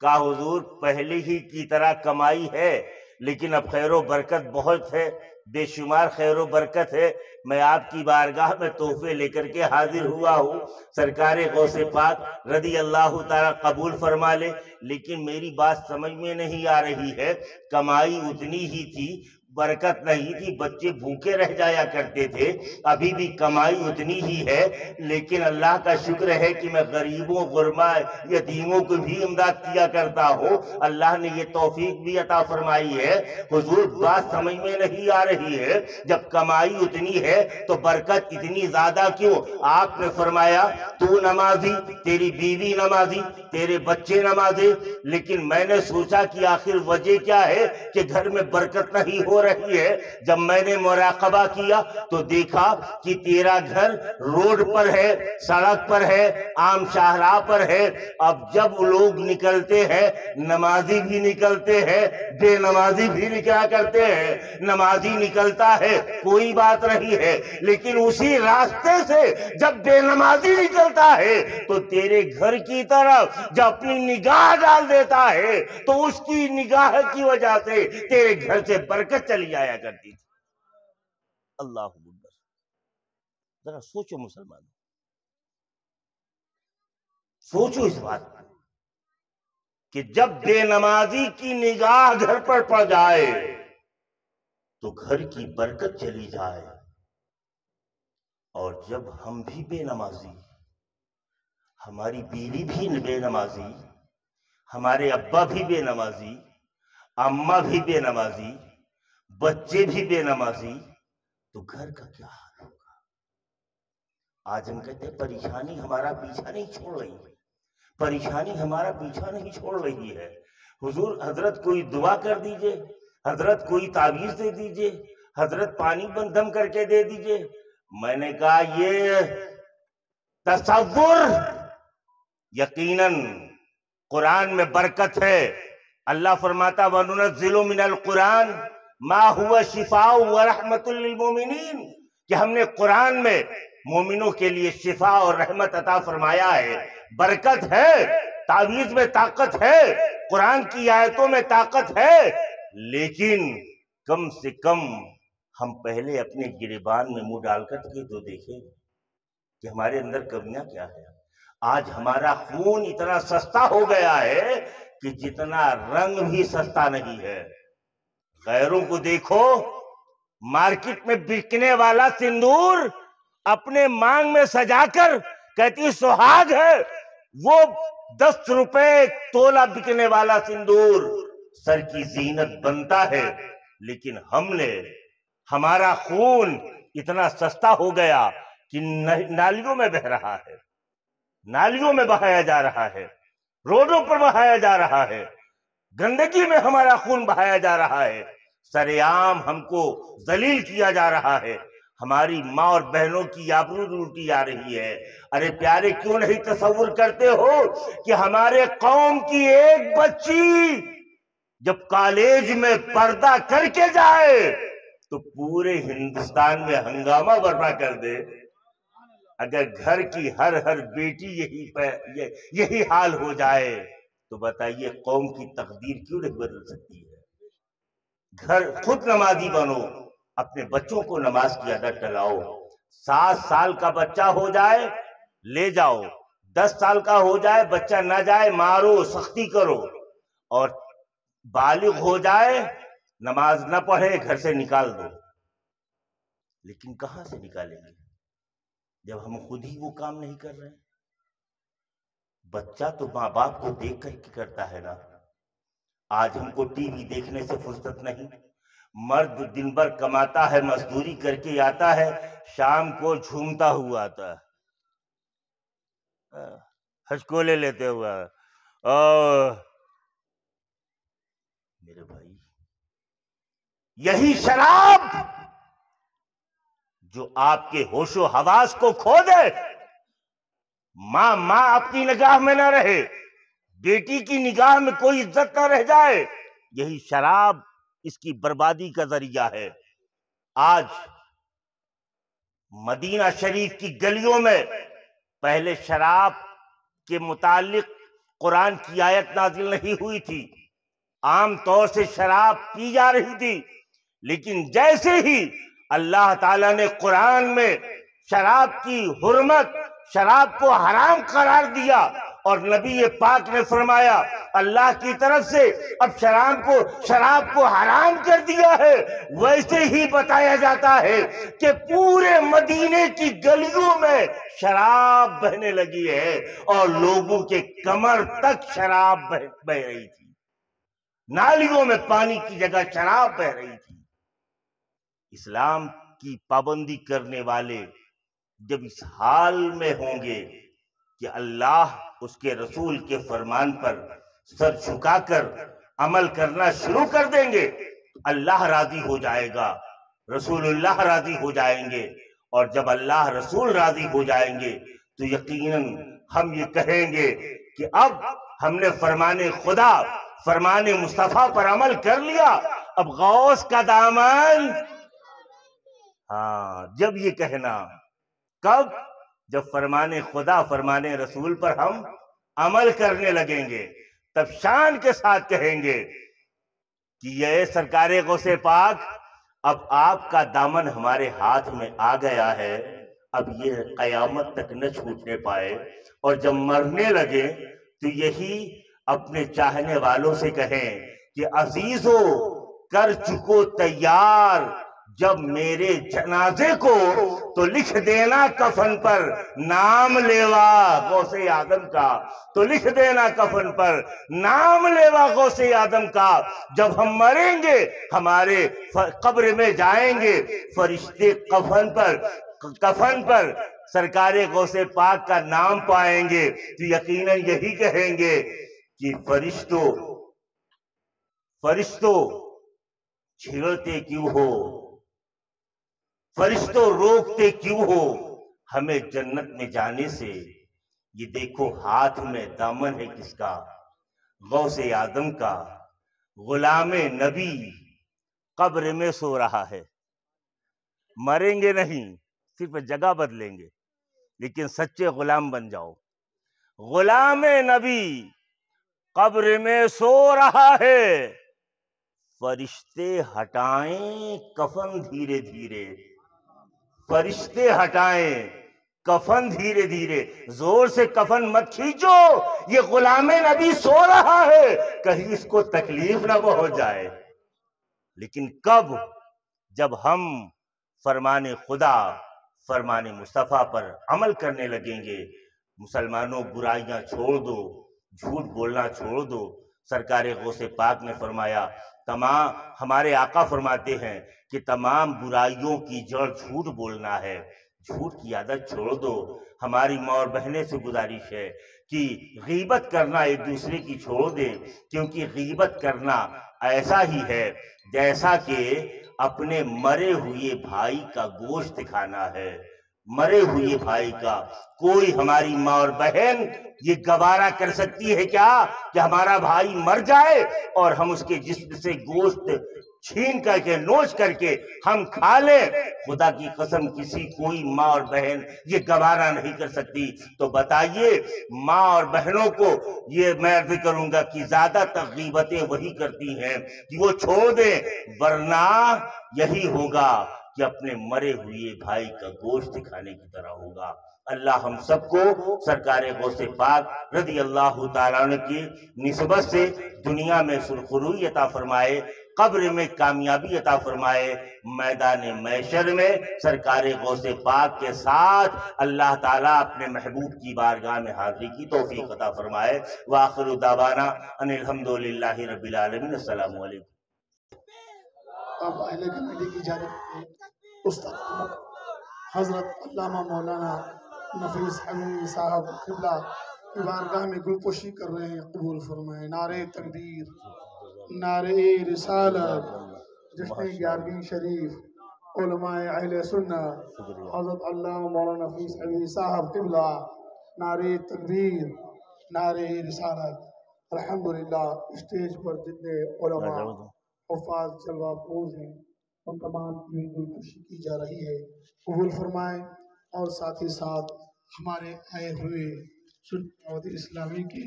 کہا حضور پہلے ہی کی طرح کمائی ہے، لیکن اب خیر و برکت بہت ہے، بے شمار خیر و برکت ہے، میں آپ کی بارگاہ میں تحفے لے کر کے حاضر ہوا ہوں، سرکار غوث پاک رضی اللہ تعالیٰ قبول فرما لے۔ لیکن میری بات سمجھ میں نہیں آ رہی ہے، کمائی اتنی ہی تھی، برکت نہیں تھی، بچے بھوکے رہ جایا کرتے تھے. ابھی بھی کمائی اتنی ہی ہے، لیکن اللہ کا شکر ہے کہ میں غریبوں، غربا، یتیموں کو بھی امداد کیا کرتا ہوں. اللہ نے یہ توفیق بھی عطا فرمائی ہے. حضور بات سمجھ میں نہیں آ رہی ہے، جب کمائی اتنی ہے تو برکت اتنی زیادہ کیوں؟ آپ نے فرمایا تو نمازی، تیری بیوی نمازی، تیرے بچے نمازی. لیکن میں نے سوچا کہ آخر وجہ کیا ہے کہ گھر میں برکت نہیں ہو رہی ہے. جب میں نے مراقبہ کیا تو دیکھا کہ تیرا گھر روڈ پر ہے، سڑک پر ہے، عام شاہراہ پر ہے. اب جب لوگ نکلتے ہیں، نمازی بھی نکلتے ہیں، بے نمازی بھی نکلا کرتے ہیں. نمازی نکلتا ہے کوئی بات نہیں ہے، لیکن اسی راستے سے جب بے نمازی نکلتا ہے تو تیرے گھر کی طرف جب اپنی نگاہ ڈال دیتا ہے تو اس کی نگاہ کی وجہ سے تیرے گھر سے برکت چلی آیا کرتی تھی. اللہ اکبر. ذرا سوچو مسلمان، سوچو اس بات پر کہ جب بے نمازی کی نگاہ گھر پر پڑ جائے تو گھر کی برکت چلی جائے. اور جب ہم بھی بے نمازی، ہماری بیوی بھی بے نمازی، ہمارے ابا بھی بے نمازی، اماں بھی بے نمازی، بچے بھی بے نمازی، تو گھر کا کیا حال ہوگا؟ آج ہم کہتے ہیں پریشانی ہمارا پیچھا نہیں چھوڑ رہی ہے، پریشانی ہمارا پیچھا نہیں چھوڑ رہی ہے. حضور حضرت کوئی دعا کر دیجئے، حضرت کوئی تعویذ دے دیجئے، حضرت پانی بندھم کر کے دے دیجئے. میں نے کہا یہ تصور یقیناً قرآن میں برکت ہے. اللہ فرماتا وَنُنَزِّلُ مِنَ الْقُرْآنِ مَا هُوَ شِفَاءٌ وَرَحْمَةٌ لِّلْمُؤْمِنِينَ کہ ہم نے قرآن میں مومنوں کے لیے شفا اور رحمت عطا فرمایا ہے. برکت ہے، تعویذ میں طاقت ہے، قرآن کی آیتوں میں طاقت ہے، لیکن کم سے کم ہم پہلے اپنے گریبان میں منہ ڈال کر کے تو دیکھیں کہ ہمارے اندر کمیاں کیا ہے. آج ہمارا خون اتنا سستا ہو گیا ہے کہ جتنا رنگ بھی سستا نہیں ہے. غیروں کو دیکھو، مارکیٹ میں بکنے والا سندور اپنے مانگ میں سجا کر کہتی سہاگ ہے، وہ 10 روپے تولا بکنے والا سندور سر کی زینت بنتا ہے. لیکن ہمارا خون اتنا سستا ہو گیا کہ نالیوں میں بہ رہا ہے، نالیوں میں بہایا جا رہا ہے، روڈوں پر بہایا جا رہا ہے، گندگی میں ہمارا خون بہایا جا رہا ہے. سرعام ہم کو ذلیل کیا جا رہا ہے، ہماری ماں اور بہنوں کی آبرو لوٹی جا رہی ہے. ارے پیارے، کیوں نہیں تصور کرتے ہو کہ ہمارے قوم کی ایک بچی جب کالج میں پردہ کر کے جائے تو پورے ہندوستان میں ہنگامہ برپا کر دے. اگر گھر کی ہر بیٹی یہی حال ہو جائے تو بتائیے قوم کی تقدیر کیوں نہیں بدل سکتی ہے؟ گھر خود نمازی بنو، اپنے بچوں کو نماز کی عادت ڈلاؤ. 7 سال کا بچہ ہو جائے لے جاؤ، 10 سال کا ہو جائے بچہ نہ جائے مارو، سختی کرو، اور بالغ ہو جائے نماز نہ پڑھے گھر سے نکال دو. لیکن کہاں سے نکالیں گے جب ہم خود ہی وہ کام نہیں کر رہے؟ بچہ تو ماں باپ کو دیکھ کر کے کرتا ہے نا. آج ہم کو ٹی وی دیکھنے سے فرصت نہیں. مرد دن بھر کماتا ہے، مزدوری کر کے آتا ہے، شام کو جھومتا ہوا آتا ہے، ہچکولے لیتے ہوا. میرے بھائی، یہی شراب جو آپ کے ہوش و حواس کو کھو دے، ماں اپنی نگاہ میں نہ رہے، بیٹی کی نگاہ میں کوئی عزت نہ رہ جائے، یہی شراب اس کی بربادی کا ذریعہ ہے. آج مدینہ شریف کی گلیوں میں پہلے شراب کے متعلق قرآن کی آیت نازل نہیں ہوئی تھی، عام طور سے شراب پی جا رہی تھی. لیکن جیسے ہی اللہ تعالیٰ نے قرآن میں شراب کی حرمت، شراب کو حرام قرار دیا، اور نبی پاک نے فرمایا اللہ کی طرف سے اب شراب کو حرام کر دیا ہے، ویسے ہی بتایا جاتا ہے کہ پورے مدینے کی گلیوں میں شراب بہنے لگی ہے اور لوگوں کے کمر تک شراب بہ رہی تھی، نالیوں میں پانی کی جگہ شراب بہ رہی تھی۔ اسلام کی پابندی کرنے والے جب اس حال میں ہوں گے کہ اللہ اس کے رسول کے فرمان پر سر جھکا کر عمل کرنا شروع کر دیں گے تو اللہ راضی ہو جائے گا، رسول اللہ راضی ہو جائیں گے، اور جب اللہ رسول راضی ہو جائیں گے تو یقیناً ہم یہ کہیں گے کہ اب ہم نے فرمان خدا، فرمان مصطفیٰ پر عمل کر لیا، اب غوث کا دامن۔ ہاں، جب یہ کہنا کب؟ جب فرمان خدا، فرمان رسول پر ہم عمل کرنے لگیں گے، تب شان کے ساتھ کہیں گے کہ یہ سرکار غوث پاک، اب آپ کا دامن ہمارے ہاتھ میں آ گیا ہے، اب یہ قیامت تک نہ چھوٹنے پائے، اور جب مرنے لگے تو یہی اپنے چاہنے والوں سے کہیں کہ عزیزو کر چکو تیار جب میرے جنازے کو، تو لکھ دینا کفن پر نام لیوا غوث آدم کا، تو لکھ دینا کفن پر نام لیوا غوث آدم کا۔ جب ہم مریں گے، ہمارے قبر میں جائیں گے، فرشتے کفن پر سرکار غوث پاک کا نام پائیں گے تو یقیناً یہی کہیں گے کہ فرشتوں چھیڑتے کیوں ہو، فرشتوں روکتے کیوں ہو ہمیں جنت میں جانے سے؟ یہ دیکھو ہاتھ میں دامن ہے کس کا؟ غوث آدم کا۔ غلام نبی قبر میں سو رہا ہے، مریں گے نہیں، صرف جگہ بدلیں گے، لیکن سچے غلام بن جاؤ۔ غلام نبی قبر میں سو رہا ہے، فرشتے ہٹائیں کفن دھیرے دھیرے، فرشتے ہٹائیں کفن دھیرے دھیرے، زور سے کفن مت کھینچو، یہ غلام نبی سو رہا ہے، کہیں اس کو تکلیف نہ پہنچ جائے۔ لیکن کب؟ جب ہم فرمان خدا، فرمان مصطفیٰ پر عمل کرنے لگیں گے۔ مسلمانوں، برائیاں چھوڑ دو، جھوٹ بولنا چھوڑ دو۔ سرکار غوث پاک نے فرمایا، ہمارے آقا فرماتے ہیں کہ تمام برائیوں کی جڑ جھوٹ بولنا ہے، جھوٹ کی عادت چھوڑ دو۔ ہماری ماں اور بہنیں سے گزارش ہے کہ غیبت کرنا ایک دوسرے کی چھوڑ دے، کیونکہ غیبت کرنا ایسا ہی ہے جیسا کہ اپنے مرے ہوئے بھائی کا گوشت کھانا ہے، مرے ہوئے بھائی کا۔ کوئی ہماری ماں اور بہن یہ گوارا کر سکتی ہے کیا کہ ہمارا بھائی مر جائے اور ہم اس کے جسم سے گوشت چھین کر کے، نوچ کر کے ہم کھا لیں؟ خدا کی قسم کسی کوئی ماں اور بہن یہ گوارا نہیں کر سکتی۔ تو بتائیے ماں اور بہنوں کو یہ میں عرض کروں گا کہ زیادہ تر غیبتیں وہی کرتی ہیں کہ وہ چھوڑ دیں، ورنہ یہی ہوگا کہ اپنے مرے ہوئے بھائی کا گوشت کھانے کی طرح ہوگا۔ اللہ ہم سب کو سرکار غوث پاک رضی اللہ تعالیٰ عنہ کی نسبت سے دنیا میں سرخروئی عطا فرمائے، قبر میں کامیابی عطا فرمائے، میدان محشر میں سرکار غوث پاک کے ساتھ اللہ تعالیٰ اپنے محبوب کی بارگاہ میں حاضری کی توفیق عطا فرمائے۔ وآخر دعوانا ان الحمدللہ رب العالمین۔ السلام علیکم۔ اب اہل کمیٹی کی جانب سے استاد حضرت علامہ مولانا نفیس حمیدی صاحب قبلہ کی بارگاہ میں گل پوشی کر رہے ہیں، قبول فرمائیں۔ نعرہ تکبیر، نعرہ رسالت، جشن 11ویں شریف، علماء اہل سنت، حضرت علامہ مولانا نفیس حمیدی صاحب قبلہ، نعرہ تکبیر، نعرہ رسالت۔ الحمدللہ اسٹیج پر جتنے علماء حفاظ جلوہ افروز ہیں ان تمام کی گل پوشی کی جا رہی ہے، قبول فرمائیں۔ اور ساتھ ہی ساتھ ہمارے آئے ہوئے سنت اسلامی کے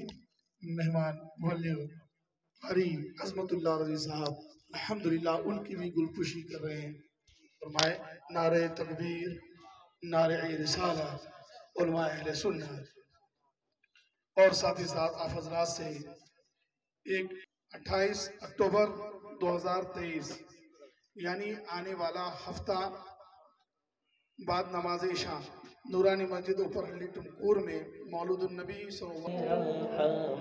مہمان مبلغ قاری عظمت اللہ رضی صاحب الحمدللہ ان کی بھی گل پوشی کر رہے ہیں، فرمائے نعرہ تکبیر، نعرہ رسالت، علماء اہل سنت۔ اور ساتھ ہی ساتھ آپ حضرات سے ایک 28 اکتوبر 2023 یعنی آنے والا ہفتہ بعد نماز عشاء نورانی مسجد اوپر ہلی ٹمکور میں مولود النبی صلی اللہ علیہ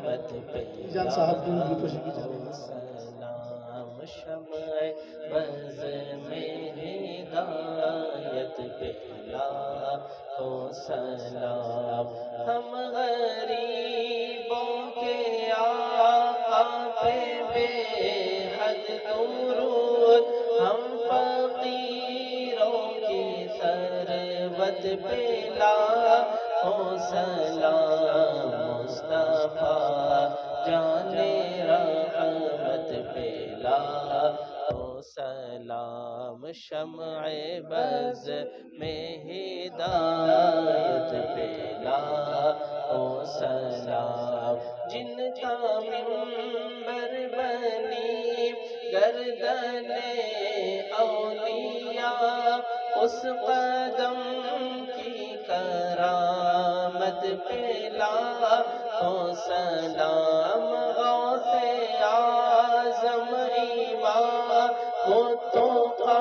وسلم جان صاحب کی گلوکوشی کی جا رہی ہے. سلام شمع بز میں ہدایت پہلا ہو سلام ہم غریبوں کے آقا پہ بے حد درود ہم فقیروں کی ثروت پہلا ہو سلام مصطفیٰ جانے رحمت پہلا ہو سلام شمع بز میں ہدایت پہلا ہو سلام جن کا منبر بنی گردن اولیاء اس قدم کی کرامت پہلا ہو سلام غوث اعظم امام التقا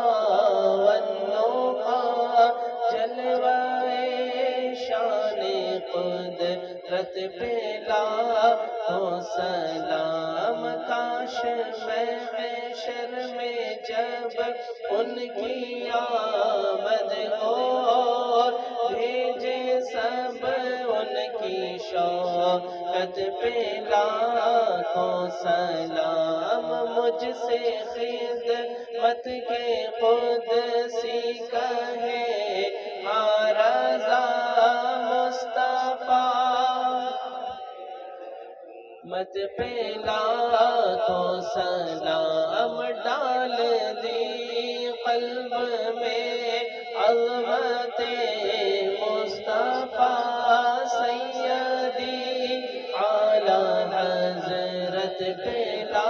والنقا جلوہ شان قدرت پہلا ہو سلام کاش محشر میں جب ان کی آمد ہو بھیجے سب ان کی شوقت پہلا ہو سلام مجھ سے خدمت کے قدسی کہے رضا مصطفیٰ مت پہلا تو سلام ڈال دی قلب میں عظمت مصطفیٰ سیدی اعلی حضرت پہلا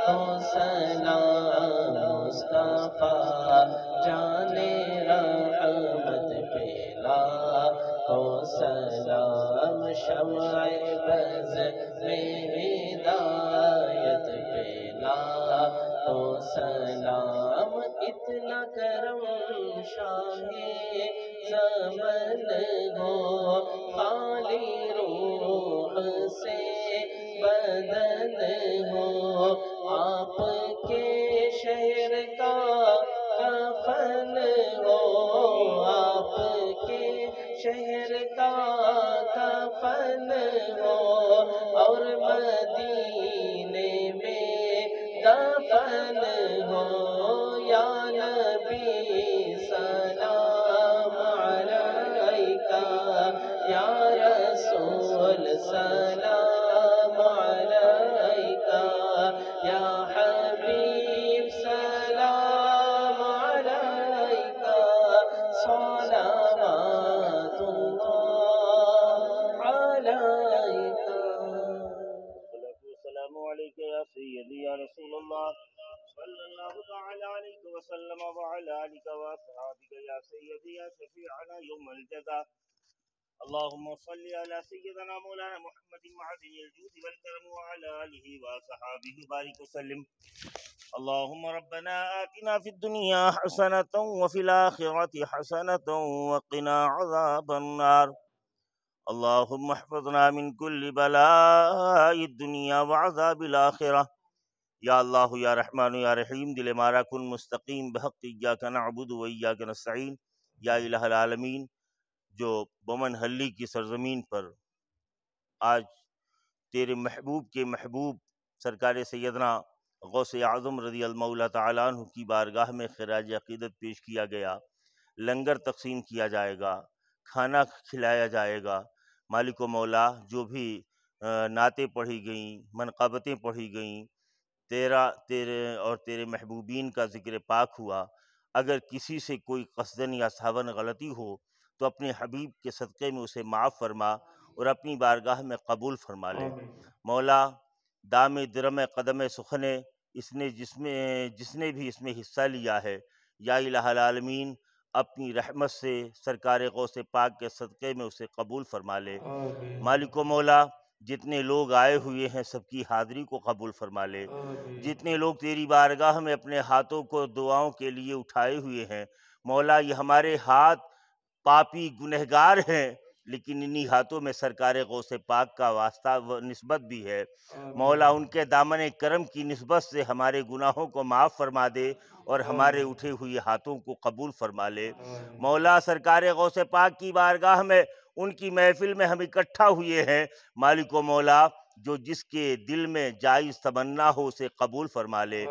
تو سلام مصطفیٰ جانے رحمت پہلا ہو سلام شمع بز میں ہدایت پہلا ہو سلام اتنا کرم شاہ زمن ہو خالی روح سے بدن ہو آپ کے شہر کا کفن ہو آپ کے شہر کا کفن ہو اور مدینے میں دفن ہو یا نبی سلام علیکہ یا رسول سلام علیکہ یا حبیب سلام علیکہ صلوات اللہ علیکہ. السلام علیکم یا سیدی یا رسول اللہ صلی اللہ تعالی علیہ وسلم وعلی آلک واصحابک یا سیدی یا شفیعنا یوم الجزا. اللهم صل على سيدنا مولانا محمد معدن الجود والكرم وعلى آله وصحابه بارك وسلم. اللهم ربنا آتنا في الدنيا حسنة وفي الآخرة حسنة وقنا عذاب النار. اللهم احفظنا من كل بلاء الدنيا وعذاب الآخرة. یا اللہ یا رحمان یا رحیم دل مارا کن مستقیم بحق ایاک نعبد و ایاک نستعین. یا الہ العالمین، جو بمن ہلی کی سرزمین پر آج تیرے محبوب کے محبوب سرکار سیدنا غوث اعظم رضی اللہ تعالیٰ عنہ کی بارگاہ میں خراج عقیدت پیش کیا گیا، لنگر تقسیم کیا جائے گا، کھانا کھلایا جائے گا. مالک و مولا، جو بھی نعتیں پڑھی گئیں، منقبتیں پڑھی گئیں، تیرے اور تیرے محبوبین کا ذکر پاک ہوا، اگر کسی سے کوئی قصدن یا سہون غلطی ہو تو اپنے حبیب کے صدقے میں اسے معاف فرما اور اپنی بارگاہ میں قبول فرما لے. مولا، دام درم قدم سخنے جس نے بھی اس میں حصہ لیا ہے، یا الہ العالمین اپنی رحمت سے سرکار غوث پاک کے صدقے میں اسے قبول فرما لے. مالک و مولا، جتنے لوگ آئے ہوئے ہیں سب کی حاضری کو قبول فرما لے۔ جتنے لوگ تیری بارگاہ میں اپنے ہاتھوں کو دعاؤں کے لیے اٹھائے ہوئے ہیں مولا، یہ ہمارے ہاتھ پاپی گنہگار ہیں، لیکن انہی ہاتھوں میں سرکار غوث پاک کا واسطہ و نسبت بھی ہے مولا، ان کے دامن کرم کی نسبت سے ہمارے گناہوں کو معاف فرما دے اور ہمارے اٹھے ہوئے ہاتھوں کو قبول فرما لے مولا۔ سرکار غوث پاک کی بارگاہ میں ان کی محفل میں ہم اکٹھا ہوئے ہیں مالک و مولا، جو جس کے دل میں جائز تمنا ہو اسے قبول فرما لے۔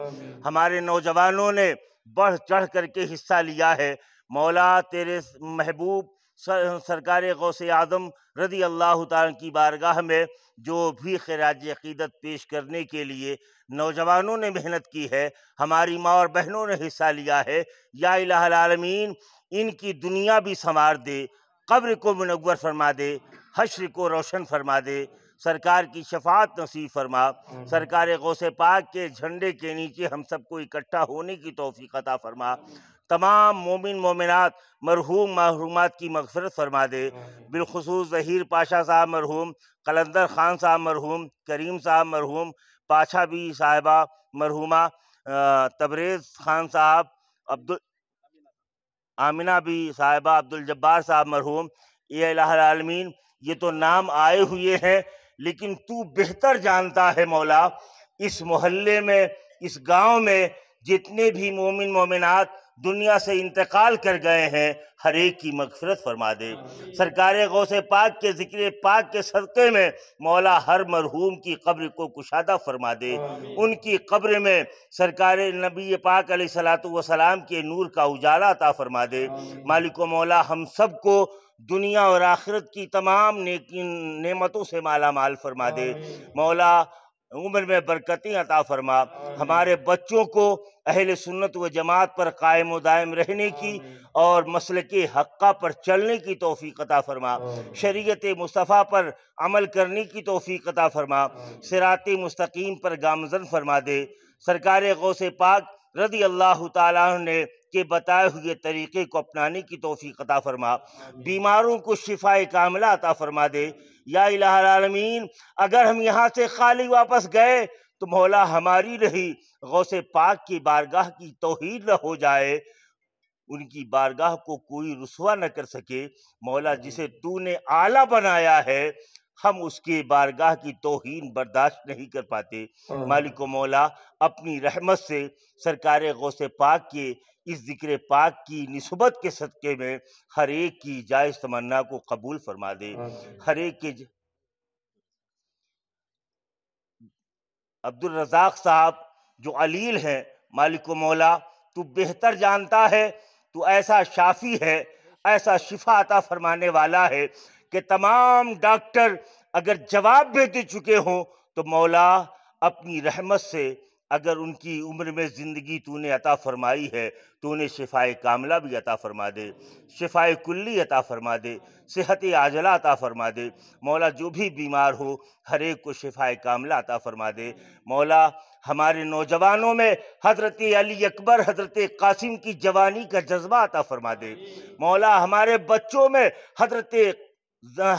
ہمارے نوجوانوں نے بڑھ چڑھ کر کے حصہ لیا ہے مولا، تیرے محبوب سرکار غوث اعظم رضی اللہ تعالیٰ کی بارگاہ میں جو بھی خراج عقیدت پیش کرنے کے لیے نوجوانوں نے محنت کی ہے، ہماری ماں اور بہنوں نے حصہ لیا ہے، یا الہ العالمین ان کی دنیا بھی سنوار دے، قبر کو منور فرما دے، حشر کو روشن فرما دے، سرکار کی شفاعت نصیب فرما۔ سرکار غوث پاک کے جھنڈے کے نیچے ہم سب کو اکٹھا ہونے کی توفیق عطا فرما۔ تمام مومن مومنات مرحوم محرومات کی مغفرت فرما دے، بالخصوص ظہیر پاشا صاحب مرحوم، قلندر خان صاحب مرحوم، کریم صاحب مرحوم، پاشا بی صاحبہ مرحومہ، تبریز خان صاحب، آمنہ بی صاحبہ، عبدالجبار صاحب مرحوم۔ اے الہ العالمین، یہ تو نام آئے ہوئے ہیں، لیکن تو بہتر جانتا ہے مولا، اس محلے میں، اس گاؤں میں جتنے بھی مومن مومنات دنیا سے انتقال کر گئے ہیں، ہر ایک کی مغفرت فرما دے۔ سرکار غوث پاک کے ذکر پاک کے صدقے میں مولا ہر مرحوم کی قبر کو کشادہ فرما دے، ان کی قبر میں سرکار نبی پاک علیہ السلام کے نور کا اجالا عطا فرما دے۔ مالک و مولا، ہم سب کو دنیا اور آخرت کی تمام نعمتوں سے مالا مال فرما دے مولا، عمر میں برکتیں عطا فرما، ہمارے بچوں کو اہل سنت و جماعت پر قائم و دائم رہنے کی اور مسلک حقہ پر چلنے کی توفیق عطا فرما، شریعت مصطفیٰ پر عمل کرنے کی توفیق عطا فرما، صراط مستقیم پر گامزن فرما دے۔ سرکار غوث پاک رضی اللہ تعالیٰ عنہ کے بتائے ہوئے طریقے کو اپنانے کی توفیق عطا فرما، بیماروں کو شفاء کاملہ عطا فرما دے۔ یا الہ العالمین، اگر ہم یہاں سے خالی واپس گئے تو مولا ہماری رہی غوث پاک کی بارگاہ کی توہین نہ ہو جائے، ان کی بارگاہ کو کوئی رسوا نہ کر سکے مولا، جسے تو نے اعلیٰ بنایا ہے ہم اس کے بارگاہ کی توہین برداشت نہیں کر پاتے۔ مالک و مولا، اپنی رحمت سے سرکار غوث پاک کے اس ذکر پاک کی نسبت کے صدقے میں ہر ایک کی جائز تمنا کو قبول فرما دے، ہر ایک کے عبدالرزاق صاحب جو علیل ہیں، مالک و مولا تو بہتر جانتا ہے، تو ایسا شافی ہے، ایسا شفا عطا فرمانے والا ہے کہ تمام ڈاکٹر اگر جواب بھی دے چکے ہوں تو مولا اپنی رحمت سے اگر ان کی عمر میں زندگی تو نے عطا فرمائی ہے تو انہیں شفاء کاملہ بھی عطا فرما دے، شفاء کلی عطا فرما دے، صحت عاجلہ عطا فرما دے مولا، جو بھی بیمار ہو ہر ایک کو شفاء کاملہ عطا فرما دے مولا۔ ہمارے نوجوانوں میں حضرت علی اکبر، حضرت قاسم کی جوانی کا جذبہ عطا فرما دے مولا، ہمارے بچوں میں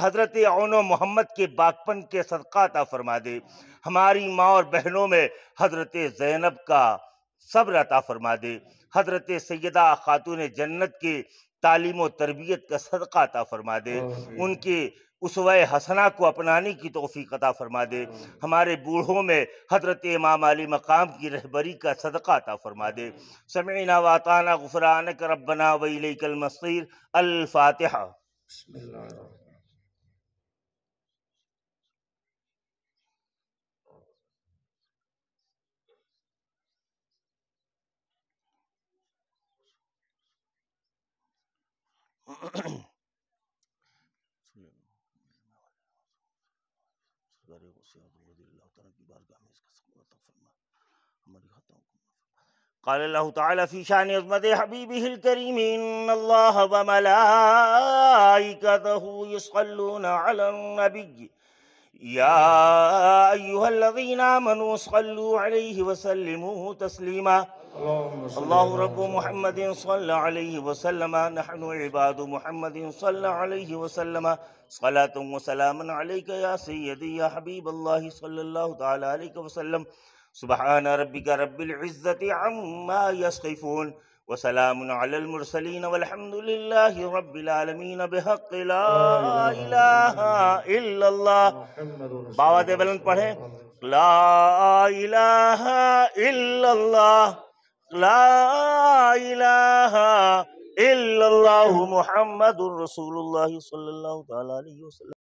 حضرت عون و محمد کے باغپن کے صدقہ عطا فرما دے، ہماری ماں اور بہنوں میں حضرت زینب کا صبر عطا فرما دے، حضرت سیدہ خاتون جنت کے تعلیم و تربیت کا صدقہ عطا فرما دے، ان کے اسوہ حسنہ کو اپنانے کی توفیق عطا فرما دے، ہمارے بوڑھوں میں حضرت امام علی مقام کی رہبری کا صدقہ عطا فرما دے۔ سمعنا واطعنا غفرانک ربنا و الیک المصیر۔ الفاتحہ۔ بسم اللہ الرحمن الرحیم۔ قال اللہ تعالی فی شان عظمت حبیبہ الکریم ان اللہ وملائکتہ یصلون علی النبی یا ایہا الذین آمنوا صلوا علیہ وسلموا تسلیما۔ اللہ رب محمد صلی علیہ وسلم نحن عباد محمد صلی علیہ وسلم صلاۃ و سلام علیک یا سیدی یا حبیب اللہ صلی اللہ تعالی علیہ وسلم سبحان ربک رب العزت عما یصفون وسلام علی المرسلین والحمد للہ رب العالمین بحق لا الہ الا اللہ۔ باوات بلند پڑھیں، لا الہ الا اللہ، لا الہ الا اللہ محمد رسول اللہ صلی اللہ تعالی علیہ وسلم۔